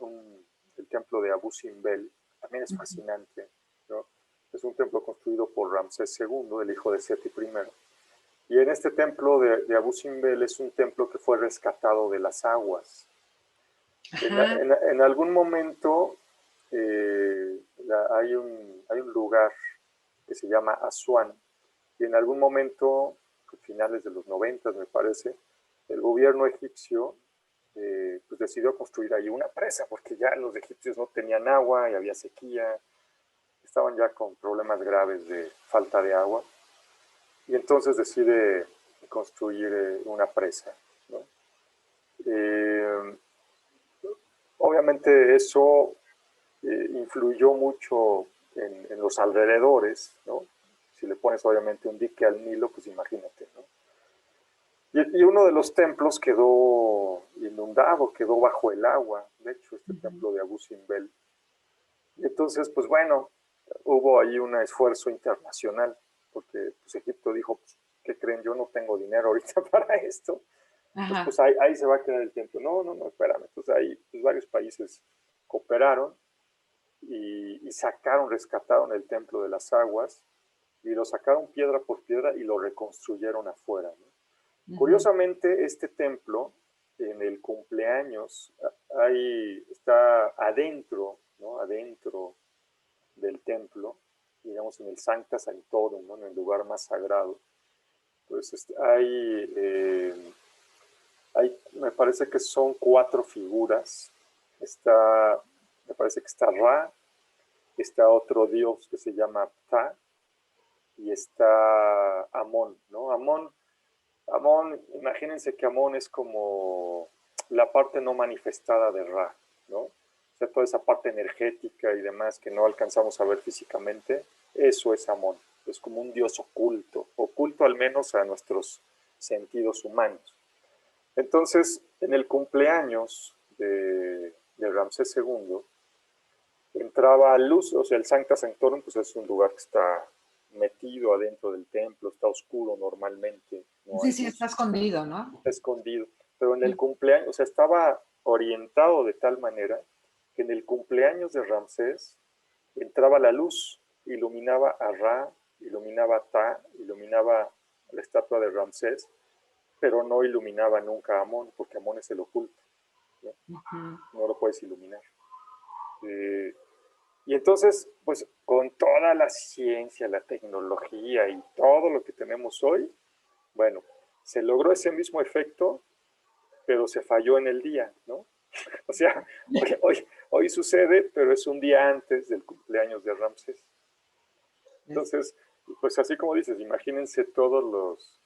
templo de Abu Simbel, también es fascinante, ¿no? Es un templo construido por Ramsés II, el hijo de Seti I, Y en este templo de Abu Simbel es un templo que fue rescatado de las aguas.
Ajá,
En algún momento hay un lugar que se llama Asuán, y en algún momento, a finales de los 90 me parece, el gobierno egipcio pues decidió construir ahí una presa, porque ya los egipcios no tenían agua y había sequía, estaban ya con problemas graves de falta de agua, y entonces decide construir una presa, ¿no? Eh, Obviamente eso influyó mucho en los alrededores, ¿no? Si le pones obviamente un dique al Nilo, pues imagínate, ¿no? Y uno de los templos quedó inundado, quedó bajo el agua, de hecho, este templo de Abu Simbel. Y entonces, pues bueno, hubo ahí un esfuerzo internacional, porque pues, Egipto dijo, pues, ¿qué creen? Yo no tengo dinero ahorita para esto. Entonces,
ajá.
pues ahí se va a quedar el templo. No, no, no, espérame. Entonces ahí pues, varios países cooperaron y sacaron, rescataron el templo de las aguas y lo sacaron piedra por piedra y lo reconstruyeron afuera, ¿no?
Ujú.
Curiosamente, este templo, en el cumpleaños, está adentro, ¿no? Adentro del templo, digamos en el Sancta Sanctorum, ¿no? En el lugar más sagrado. Pues me parece que son 4 figuras. Está, me parece que está Ra, está otro dios que se llama Ptah y está Amón, ¿no? Amón, imagínense que Amón es como la parte no manifestada de Ra, ¿no? O sea, toda esa parte energética y demás que no alcanzamos a ver físicamente, eso es Amón. Es como un dios oculto, oculto al menos a nuestros sentidos humanos. Entonces, en el cumpleaños de Ramsés II, entraba luz, o sea, el Sancta Sanctorum pues es un lugar que está metido adentro del templo, está oscuro normalmente, no
Sí,
hay
sí,
luz,
está escondido, ¿no?
está escondido. Pero en el cumpleaños, o sea, estaba orientado de tal manera que en el cumpleaños de Ramsés entraba la luz, iluminaba a Ra, iluminaba a Ta, iluminaba la estatua de Ramsés, pero no iluminaba nunca a Amón, porque Amón es el oculto, ¿no?
Ujú.
No lo puedes iluminar. Eh, Y entonces, pues con toda la ciencia, la tecnología y todo lo que tenemos hoy, bueno, se logró ese mismo efecto, pero se falló en el día, ¿no? O sea, hoy sucede, pero es un día antes del cumpleaños de Ramsés.
Es-
Entonces, pues así como dices, imagínense todos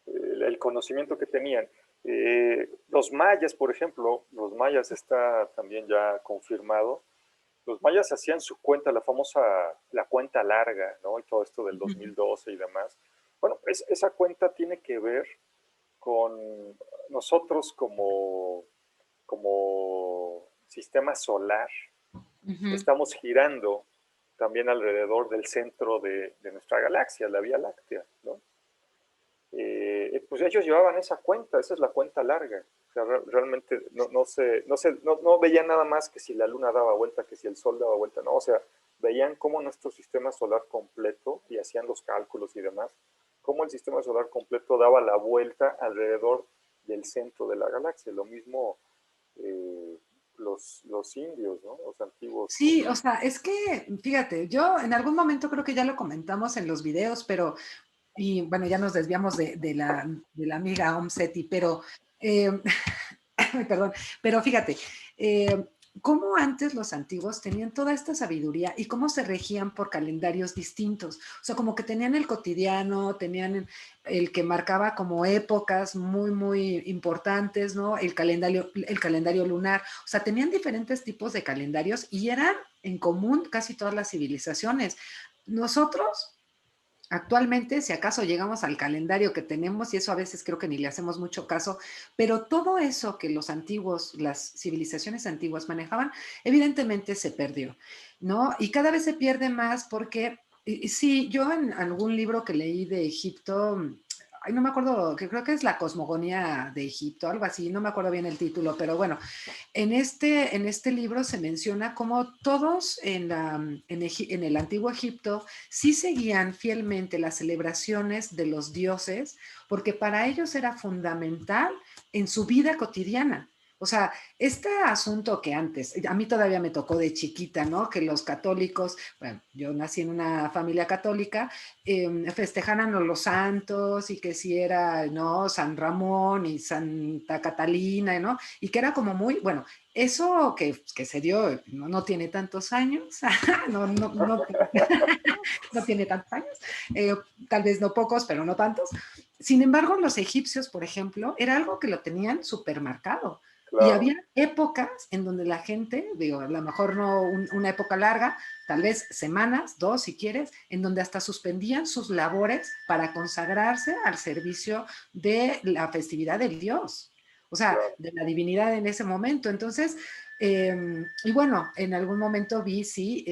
el conocimiento que tenían. Los mayas, por ejemplo, los mayas está también ya confirmado. Los mayas hacían su cuenta, la famosa, la cuenta larga, ¿no? Y todo esto del
Ujú.
2012 y demás. Bueno, esa cuenta tiene que ver con nosotros como sistema solar.
Ujú.
Estamos girando también alrededor del centro de nuestra galaxia, la Vía Láctea, ¿no? Pues ellos llevaban esa cuenta, esa es la cuenta larga. O sea, realmente no veían nada más que si la luna daba vuelta, que si el sol daba vuelta, no, o sea, veían cómo nuestro sistema solar completo, y hacían los cálculos y demás, cómo el sistema solar completo daba la vuelta alrededor del centro de la galaxia. Lo mismo los indios, ¿no? Los antiguos.
Sí, o sea, es que, fíjate, yo en algún momento creo que ya lo comentamos en los videos, pero, y bueno, ya nos desviamos de la amiga Omseti, pero, eh, ay, perdón, pero fíjate, eh, cómo antes los antiguos tenían toda esta sabiduría y cómo se regían por calendarios distintos. O sea, como que tenían el cotidiano, tenían el que marcaba como épocas muy, muy importantes, ¿no? El calendario lunar. O sea, tenían diferentes tipos de calendarios y eran en común casi todas las civilizaciones. Nosotros actualmente, si acaso llegamos al calendario que tenemos, y eso a veces creo que ni le hacemos mucho caso, pero todo eso que los antiguos, las civilizaciones antiguas manejaban, evidentemente se perdió, ¿no? Y cada vez se pierde más porque, sí, yo en algún libro que leí de Egipto, ay, no me acuerdo, que creo que es la cosmogonía de Egipto, algo así, no me acuerdo bien el título, pero bueno, en este libro se menciona cómo todos en el antiguo Egipto sí seguían fielmente las celebraciones de los dioses, porque para ellos era fundamental en su vida cotidiana. O sea, este asunto que antes, a mí todavía me tocó de chiquita, ¿no? Que los católicos, bueno, yo nací en una familia católica, festejaran a los santos y que si era, ¿no? San Ramón y Santa Catalina, ¿no? Y que era como muy, bueno, eso que se dio no tiene tantos años, no tiene tantos años, tal vez no pocos, pero no tantos. Sin embargo, los egipcios, por ejemplo, era algo que lo tenían supermercado. Y
Claro,
había épocas en donde la gente, digo, a lo mejor no una época larga, tal vez semanas, dos si quieres, en donde hasta suspendían sus labores para consagrarse al servicio de la festividad del dios, o sea,
claro.
de la divinidad en ese momento. Entonces, y bueno, en algún momento vi, sí,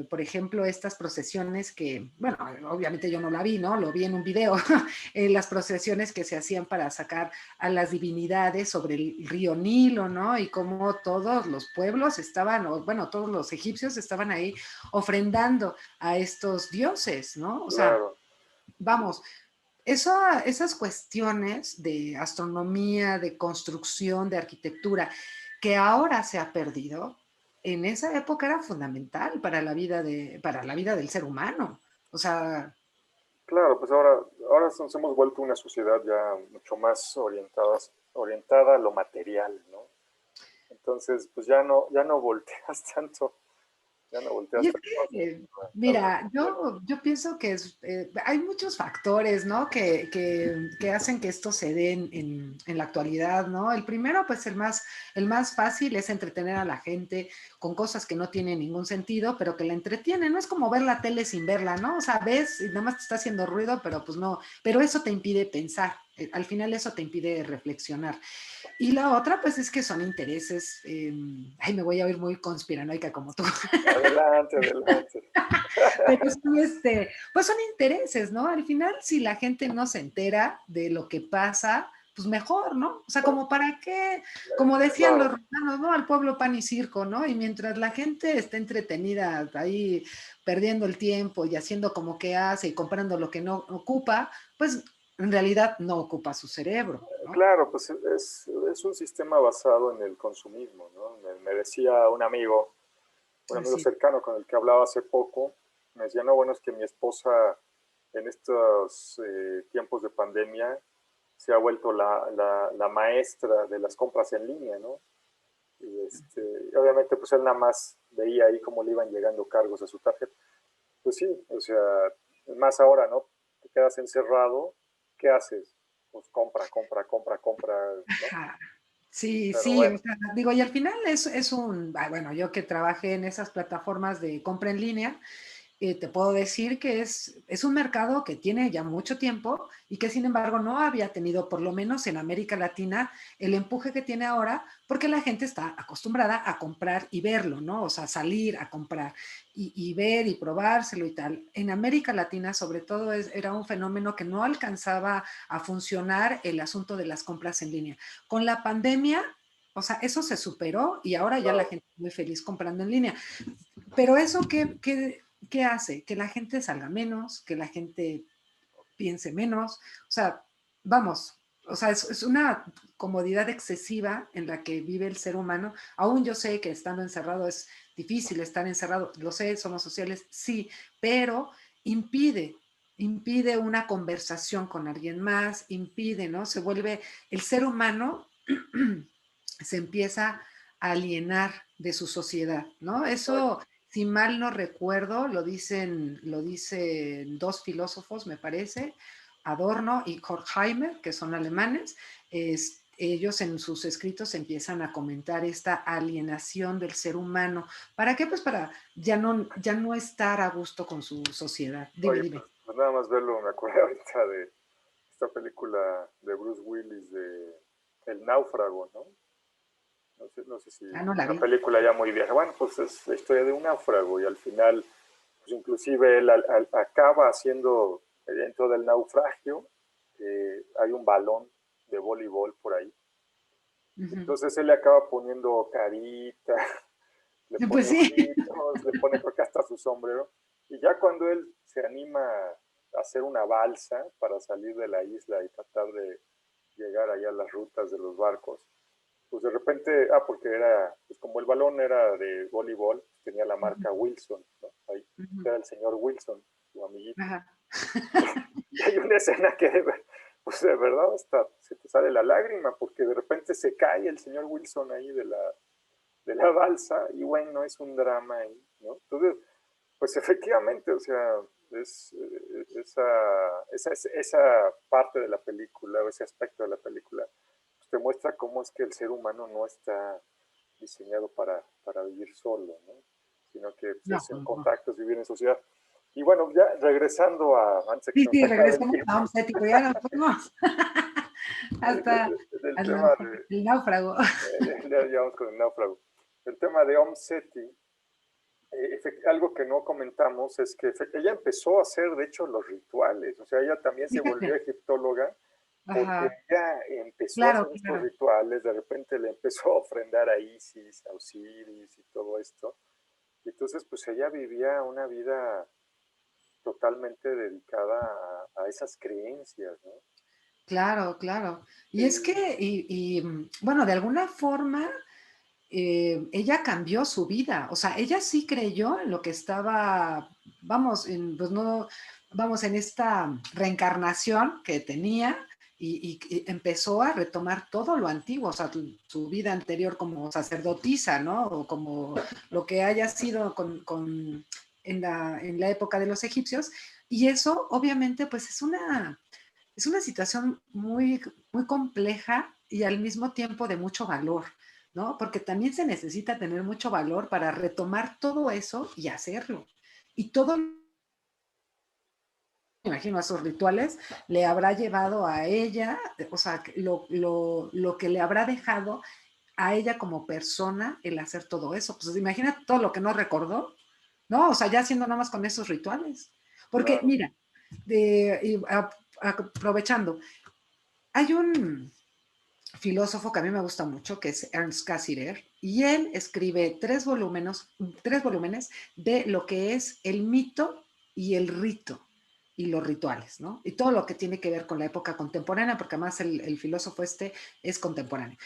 por ejemplo, estas procesiones que, bueno, obviamente yo no la vi, ¿no? Lo vi en un video, las procesiones que se hacían para sacar a las divinidades sobre el río Nilo, ¿no? Y cómo todos los pueblos estaban, o bueno, todos los egipcios estaban ahí ofrendando a estos dioses, ¿no? O sea,
Claro,
vamos, esas cuestiones de astronomía, de construcción, de arquitectura, que ahora se ha perdido, en esa época era fundamental para la vida del ser humano. O sea,
claro, pues ahora nos hemos vuelto una sociedad ya mucho más orientada a lo material, ¿no? Entonces, pues ya no volteas tanto, ya no
y
volteas
es
tanto
que,
a lo
mira,
material.
yo pienso que hay muchos factores, ¿no? Que hacen que esto se dé en la actualidad, ¿no? El primero, pues el más fácil es entretener a la gente con cosas que no tienen ningún sentido, pero que la entretienen. No es como ver la tele sin verla, ¿no? O sea, ves y nada más te está haciendo ruido, pero pues no, pero eso te impide pensar. Al final eso te impide reflexionar. Y la otra, pues es que son intereses, ay, me voy a oír muy conspiranoica como tú,
Adelante, adelante.
pero sí, pues son intereses, ¿no? Al final, si la gente no se entera de lo que pasa, pues mejor, ¿no? O sea, como para qué, como decían los
Claro,
romanos, ¿no? Al pueblo pan y circo, ¿no? Y mientras la gente esté entretenida ahí perdiendo el tiempo y haciendo como que hace y comprando lo que no ocupa, pues en realidad no ocupa su cerebro, ¿no?
claro, pues es un sistema basado en el consumismo, ¿no? Me decía un amigo
Así.
cercano con el que hablaba hace poco, me decía, no, bueno, es que mi esposa en estos tiempos de pandemia se ha vuelto la maestra de las compras en línea, ¿no? Y obviamente pues él nada más veía ahí cómo le iban llegando cargos a su tarjeta. Pues sí, o sea, más ahora, ¿no? Te quedas encerrado, ¿qué haces? Pues compra, compra, compra, compra, ¿no?
Ajá. Sí,
Pero
sí, o
bueno,
sea, digo, y al final es bueno, yo que trabajé en esas plataformas de compra en línea, te puedo decir que es un mercado que tiene ya mucho tiempo y que sin embargo no había tenido, por lo menos en América Latina, el empuje que tiene ahora, porque la gente está acostumbrada a comprar y verlo, ¿no? O sea, salir a comprar y ver y probárselo y tal. En América Latina, sobre todo, era un fenómeno que no alcanzaba a funcionar el asunto de las compras en línea. Con la pandemia, o sea, eso se superó y ahora ya la
claro,
gente es muy feliz comprando en línea. Pero eso ¿qué hace? Que la gente salga menos, que la gente piense menos. O sea, vamos, o sea, es una comodidad excesiva en la que vive el ser humano. Aún yo sé que estando encerrado es difícil estar encerrado, lo sé, somos sociales, sí, pero impide, impide una conversación con alguien más, impide, ¿no? Se vuelve el ser humano se empieza a alienar de su sociedad, ¿no? Eso,
exacto.
si mal no recuerdo, lo dicen dos filósofos, me parece, Adorno y Horkheimer, que son alemanes. Ellos en sus escritos empiezan a comentar esta alienación del ser humano. ¿Para qué? Pues para ya no estar a gusto con su sociedad. Dime,
Oye,
dime.
pues nada más verlo, me acordé ahorita de esta película de Bruce Willis de El Náufrago, ¿no? No sé si
Ah, no la
una
vi.
película ya muy vieja. Bueno, pues es la historia de un náufrago y al final, pues inclusive él acaba haciendo, dentro del naufragio, hay un balón de voleibol por ahí.
Ujú.
Entonces él le acaba poniendo carita, le
Pues
pone
sí.
ojitos, le pone creo que hasta su sombrero. Y ya cuando él se anima a hacer una balsa para salir de la isla y tratar de llegar allá a las rutas de los barcos, pues de repente, porque era, pues como el balón era de voleibol, tenía la
Ujú,
marca Wilson, ¿no? Ahí
ujú.
era el señor Wilson, su amiguito.
Ajá.
Y hay una escena que, pues de verdad, hasta se te sale la lágrima, porque de repente se cae el señor Wilson ahí de la balsa, y bueno, es un drama ahí, ¿no? Entonces, pues efectivamente, o sea, es, esa parte de la película, o ese aspecto de la película, pues te muestra cómo es que el ser humano no está diseñado para vivir solo, ¿no? Sino que pues,
No,
es en
no, no.
contactos, vivir en sociedad. Y bueno, ya regresando antes de que
Sí,
se nos
sí,
acabe el
regresemos
tiempo,
a un ético, ya nos fuimos hasta
del
el,
tema
el náufrago.
ya vamos con el náufrago. El tema de Om Seti, algo que no comentamos es que ella empezó a hacer, de hecho, los rituales. O sea, ella también se volvió
Fíjate,
egiptóloga porque
ajá,
ella empezó a
claro,
hacer estos
claro.
rituales, de repente le empezó a ofrendar a Isis, a Osiris y todo esto. Y entonces, pues ella vivía una vida totalmente dedicada a esas creencias, ¿no?
Claro, claro. Y es
Sí,
que, bueno, de alguna forma, ella cambió su vida. O sea, ella sí creyó en lo que estaba, vamos, pues no, vamos, en esta reencarnación que tenía y empezó a retomar todo lo antiguo, o sea, su vida anterior como sacerdotisa, ¿no? O como lo que haya sido en la época de los egipcios. Y eso, obviamente, pues es una situación muy, muy compleja y al mismo tiempo de mucho valor, ¿no? Porque también se necesita tener mucho valor para retomar todo eso y hacerlo. Y todo, me imagino, a sus rituales le habrá llevado a ella, o sea, lo que le habrá dejado a ella como persona el hacer todo eso. Pues imagina todo lo que no recordó, ¿no? O sea, ya haciendo nada más con esos rituales. Porque,
claro.
mira, aprovechando, hay un filósofo que a mí me gusta mucho, que es Ernst Cassirer, y él escribe tres volúmenes de lo que es el mito y el rito y los rituales, ¿no? Y todo lo que tiene que ver con la época contemporánea, porque además el filósofo este es contemporáneo.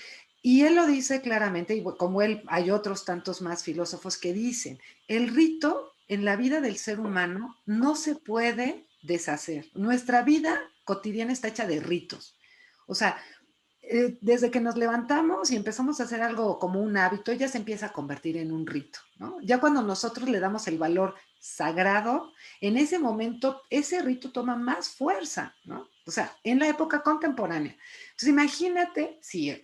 Y él lo dice claramente, y como él, hay otros tantos más filósofos que dicen, el rito en la vida del ser humano no se puede deshacer. Nuestra vida cotidiana está hecha de ritos. O sea, desde que nos levantamos y empezamos a hacer algo como un hábito, ya se empieza a convertir en un rito, ¿no? Ya cuando nosotros le damos el valor sagrado, en ese momento ese rito toma más fuerza, ¿no? O sea, en la época contemporánea. Entonces, imagínate si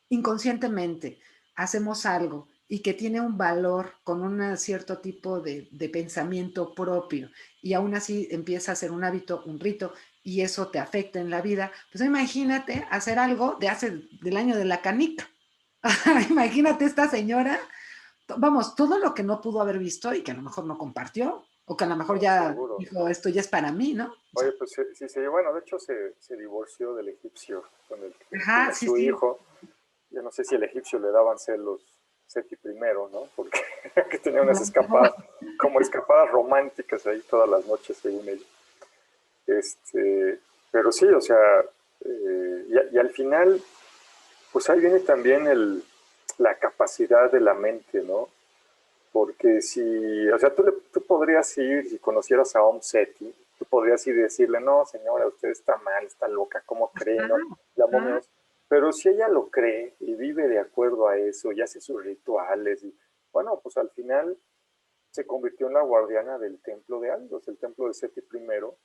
inconscientemente hacemos algo y que tiene un valor con un cierto tipo de pensamiento propio y aún así empieza a ser un hábito, un rito y eso te afecta en la vida, pues imagínate hacer algo de hace del año de la canica. Imagínate esta señora, vamos, todo lo que no pudo haber visto y que a lo mejor no compartió o que a lo mejor
No,
ya
seguro.
dijo esto ya es para mí, ¿no? O
Oye,
sea,
pues sí, bueno, de hecho se divorció del egipcio con el que
ajá,
tiene
sí,
su
sí.
hijo. Yo no sé si el egipcio le daban celos Seti primero, ¿no? Porque que tenía unas
No,
escapadas, como escapadas románticas ahí todas las noches, según ella. Este, pero sí, o sea, y al final, pues ahí viene también la capacidad de la mente, ¿no? Porque si, o sea, tú podrías ir, si conocieras a Om Seti, tú podrías ir y decirle, no, señora, usted está mal, está loca, ¿cómo cree? No, la momia
ajá.
no. Pero si ella lo cree y vive de acuerdo a eso y hace sus rituales, y bueno, pues al final se convirtió en la guardiana del templo de Aldos, el templo de Seti primero,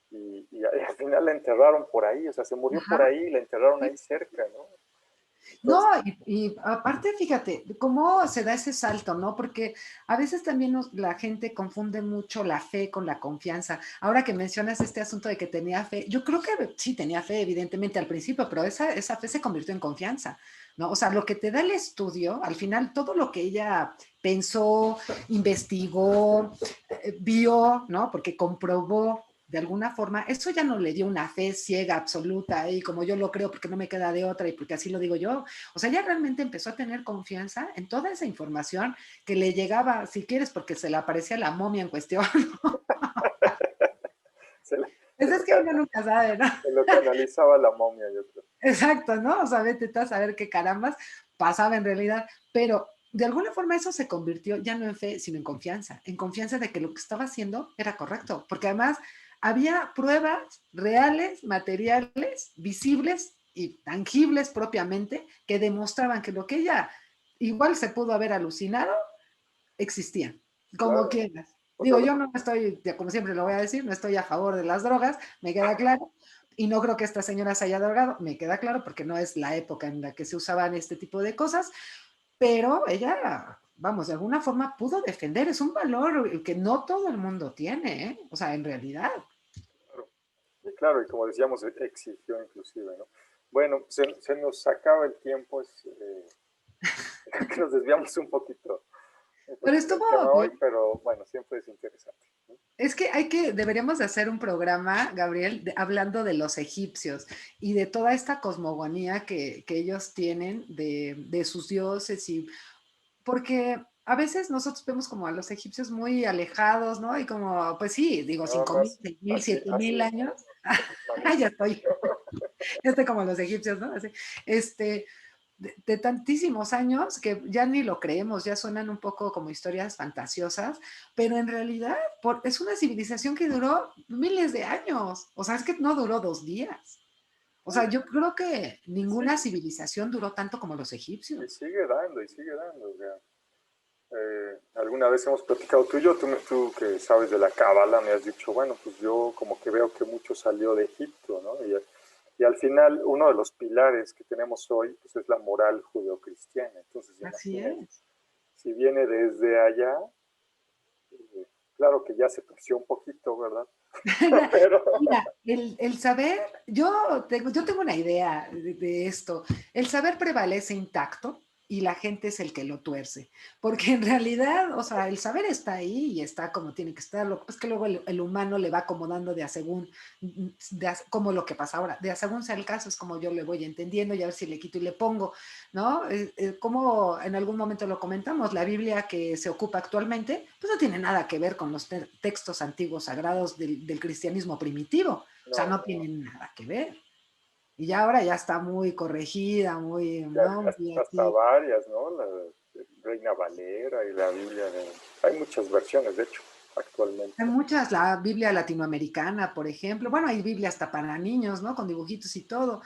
y al final la enterraron por ahí, o sea, se murió por
Ajá.
ahí y la enterraron ahí cerca, ¿no?
No,
Entonces,
y aparte, fíjate, cómo se da ese salto, ¿no? Porque a veces también la gente confunde mucho la fe con la confianza. Ahora que mencionas este asunto de que tenía fe, yo creo que sí tenía fe, evidentemente, al principio, pero esa fe se convirtió en confianza, ¿no? O sea, lo que te da el estudio, al final, todo lo que ella pensó, investigó, vio, ¿no? Porque comprobó de alguna forma, eso ya no le dio una fe ciega, absoluta, y como yo lo creo porque no me queda de otra y porque así lo digo yo. O sea, ella realmente empezó a tener confianza en toda esa información que le llegaba, si quieres, porque se le aparecía la momia en cuestión.
Se, le-
Pues
se
es
lo,
que uno nunca sabe, ¿no?
se lo canalizaba la momia, yo creo.
Exacto, ¿no? O sea, vete tú a saber qué carambas pasaba en realidad, pero de alguna forma eso se convirtió ya no en fe, sino en confianza de que lo que estaba haciendo era correcto, porque además había pruebas reales, materiales, visibles y tangibles propiamente que demostraban que lo que ella igual se pudo haber alucinado existía, como
Claro.
quieras.
O sea,
Digo, yo no estoy, como siempre lo voy a decir, no estoy a favor de las drogas, me queda claro, y no creo que esta señora se haya drogado, me queda claro, porque no es la época en la que se usaban este tipo de cosas, pero ella, vamos, de alguna forma pudo defender, es un valor que no todo el mundo tiene, ¿eh? O sea, en realidad.
claro. Y claro, y como decíamos, exigió inclusive, ¿no? Bueno, se nos acaba el tiempo, creo que nos desviamos un
Pero
poquito
estuvo,
del tema hoy, pero bueno, siempre es interesante, ¿no?
es que deberíamos de hacer un programa, Gabriel, hablando de los egipcios y de toda esta cosmogonía que ellos tienen de sus dioses y porque a veces nosotros vemos como a los egipcios muy alejados, ¿no? Y como, pues sí, digo,
Nada
5,000,
más,
6,000,
así,
siete
así
mil
es,
años. Ya
magnífico.
estoy, ya estoy como los egipcios, ¿no? Así, este, de tantísimos años que ya ni lo creemos, ya suenan un poco como historias fantasiosas, pero en realidad es una civilización que duró miles de años. O sea, es que no duró 2 días. O sea, yo creo que
Y
ninguna
sigue,
civilización duró tanto como los egipcios.
y sigue dando. O sea, alguna vez hemos platicado tú y yo, tú que sabes de la cábala, me has dicho, bueno, pues yo como que veo que mucho salió de Egipto, ¿no? Y al final, uno de los pilares que tenemos hoy, pues es la moral judeocristiana. Entonces,
Así
imagínate,
es.
si viene desde allá, claro que ya se torció un poquito, ¿verdad? Pero,
Mira, el saber, yo tengo una idea de esto. El saber prevalece intacto y la gente es el que lo tuerce. Porque en realidad, o sea, el saber está ahí y está como tiene que estar. Lo que pasa es que luego el humano le va acomodando de a según, como lo que pasa ahora, de a según sea el caso, es como yo le voy entendiendo y a ver si le quito y le pongo, ¿no? Como en algún momento lo comentamos, la Biblia que se ocupa actualmente, pues no tiene nada que ver con los textos antiguos sagrados del cristianismo primitivo, o sea,
no,
no tienen nada que ver. Y ya ahora ya está muy corregida, muy,
ya,
¿no? Muy
hasta
así.
varias, ¿no? La Reina Valera y la Biblia de... Hay muchas versiones, de hecho, actualmente.
Hay muchas, la Biblia latinoamericana, por ejemplo, bueno, hay Biblia hasta para niños, ¿no? Con dibujitos y todo,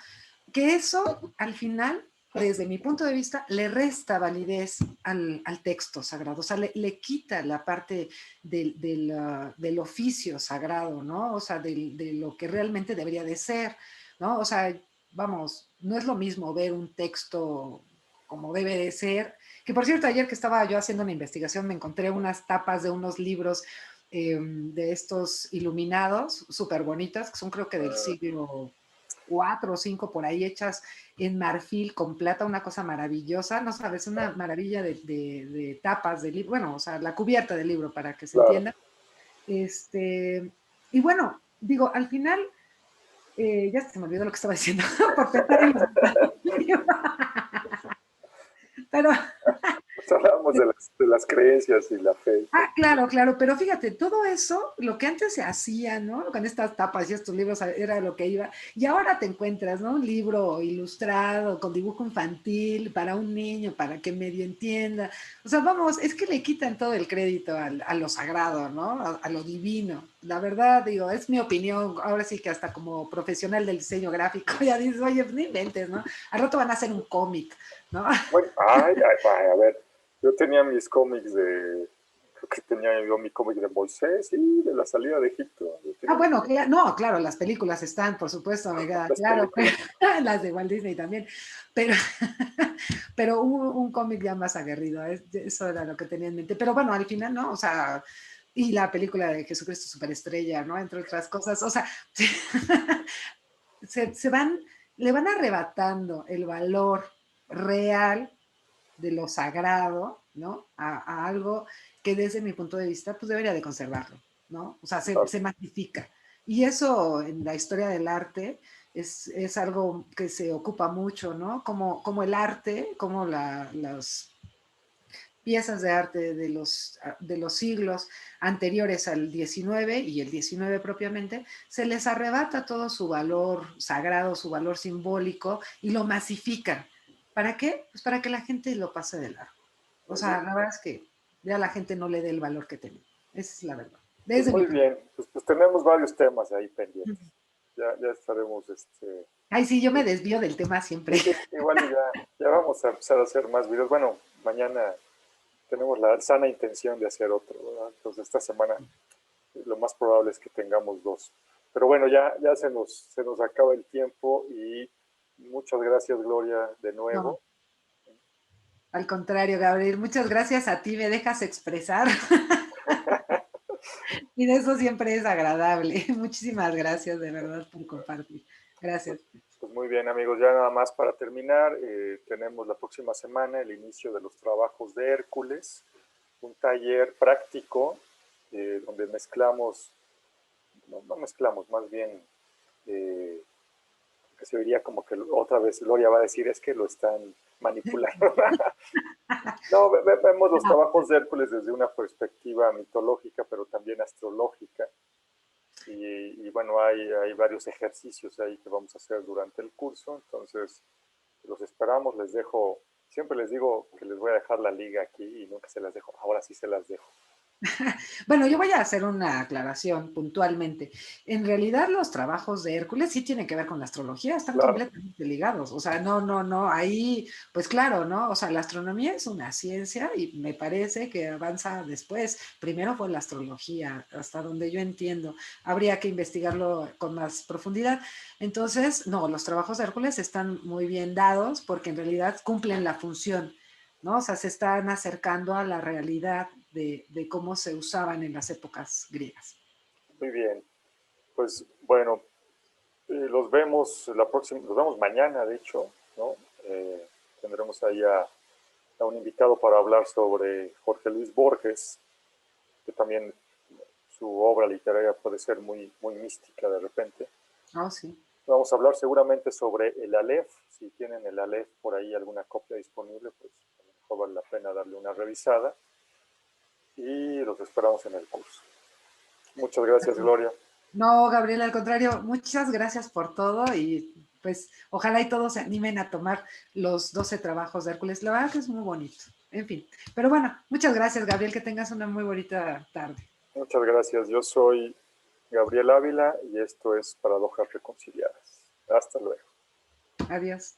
que eso al final, desde mi punto de vista, le resta validez al texto sagrado, o sea, le quita la parte del oficio sagrado, ¿no? O sea, de lo que realmente debería de ser, ¿no? O sea, vamos, no es lo mismo ver un texto como debe de ser, que por cierto, ayer que estaba yo haciendo una investigación me encontré unas tapas de unos libros de estos iluminados, súper bonitas, que son creo que del
Ah,
siglo 4 o 5 por ahí hechas en marfil con plata, una cosa maravillosa, no sabes, una maravilla de tapas de libro, bueno, o sea, la cubierta del libro para que se
claro.
entienda. Y bueno, digo, al final, ya se me olvidó lo que estaba diciendo por pensar en los... Pero
Pues hablábamos de las creencias y la fe y todo.
Claro, claro, pero fíjate, todo eso, lo que antes se hacía, ¿no? Con estas tapas y estos libros era lo que iba, y ahora te encuentras, ¿no? Un libro ilustrado con dibujo infantil para un niño, para que medio entienda. O sea, vamos, es que le quitan todo el crédito a lo sagrado, ¿no? A lo divino. La verdad, digo, es mi opinión, ahora sí que hasta como profesional del diseño gráfico, ya dices, oye, pues no inventes, ¿no? Al rato van a hacer un cómic, ¿no?
Bueno, ay, a ver, yo tenía mis cómics creo que tenía yo mi cómic de Moisés y de la salida de Egipto. Yo tenía mi
Bueno,
cómic,
no, claro, las películas están, por supuesto, me queda
las
claro,
películas.
las de Walt Disney también, pero, pero un cómic ya más aguerrido, eso era lo que tenía en mente. Pero bueno, al final, ¿no? O sea, y la película de Jesucristo Superestrella, ¿no? Entre otras cosas, o sea, se van, le van arrebatando el valor real de lo sagrado, ¿no? Algo que desde mi punto de vista, pues debería de conservarlo, ¿no? O sea, se magnifica. Y eso en la historia del arte es algo que se ocupa mucho, ¿no? Como el arte, como las piezas de arte de los siglos anteriores al XIX y el XIX propiamente, se les arrebata todo su valor sagrado, su valor simbólico y lo masifican. ¿Para qué? Pues para que la gente lo pase de largo. O
Pues,
sea, la verdad es que ya la gente no le dé el valor que tenía. Esa es la verdad.
pues
Desde mi
muy
punto.
bien, pues tenemos varios temas ahí pendientes. Ya estaremos,
Ay, sí, yo me desvío del tema siempre.
sí, igual y ya vamos a empezar a hacer más videos. Bueno, mañana tenemos la sana intención de hacer otro, ¿verdad? Entonces esta semana lo más probable es que tengamos dos. Pero bueno, ya se nos acaba el tiempo y muchas gracias, Gloria, de
No,
nuevo.
al contrario, Gabriel, muchas gracias a ti, me dejas expresar y de eso siempre es agradable. Muchísimas gracias de verdad por compartir.
Pues,
Gracias.
pues muy bien, amigos, ya nada más para terminar, tenemos la próxima semana el inicio de los trabajos de Hércules, un taller práctico donde mezclamos, no mezclamos, más bien eh, que se vería como que otra vez Gloria va a decir es que lo están manipulando. No, vemos los trabajos de Hércules desde una perspectiva mitológica, pero también astrológica. Bueno, hay varios ejercicios ahí que vamos a hacer durante el curso, entonces los esperamos, les dejo, siempre les digo que les voy a dejar la liga aquí y nunca se las dejo, ahora sí se las dejo.
Bueno, yo voy a hacer una aclaración puntualmente. En realidad los trabajos de Hércules sí tienen que ver con la astrología, están
Claro,
completamente ligados. O sea, no, ahí, pues claro, ¿no? O sea, la astronomía es una ciencia y me parece que avanza después. Primero fue la astrología, hasta donde yo entiendo. Habría que investigarlo con más profundidad. Entonces, no, los trabajos de Hércules están muy bien dados porque en realidad cumplen la función, ¿no? O sea, se están acercando a la realidad de cómo se usaban en las épocas griegas.
muy bien. Pues bueno, los vemos mañana, de hecho, ¿no? Tendremos ahí a un invitado para hablar sobre Jorge Luis Borges, que también su obra literaria puede ser muy mística de repente.
Oh, sí.
Vamos a hablar seguramente sobre el Aleph. Si tienen el Aleph por ahí alguna copia disponible, pues a lo mejor vale la pena darle una revisada. Y los esperamos en el curso. Muchas gracias, Gloria.
No, Gabriel, al contrario, muchas gracias por todo y pues ojalá y todos se animen a tomar los 12 trabajos de Hércules. La verdad que es muy bonito. En fin, pero bueno, muchas gracias, Gabriel, que tengas una muy bonita tarde.
Muchas gracias. Yo soy Gabriel Ávila y esto es Paradojas Reconciliadas. Hasta luego.
Adiós.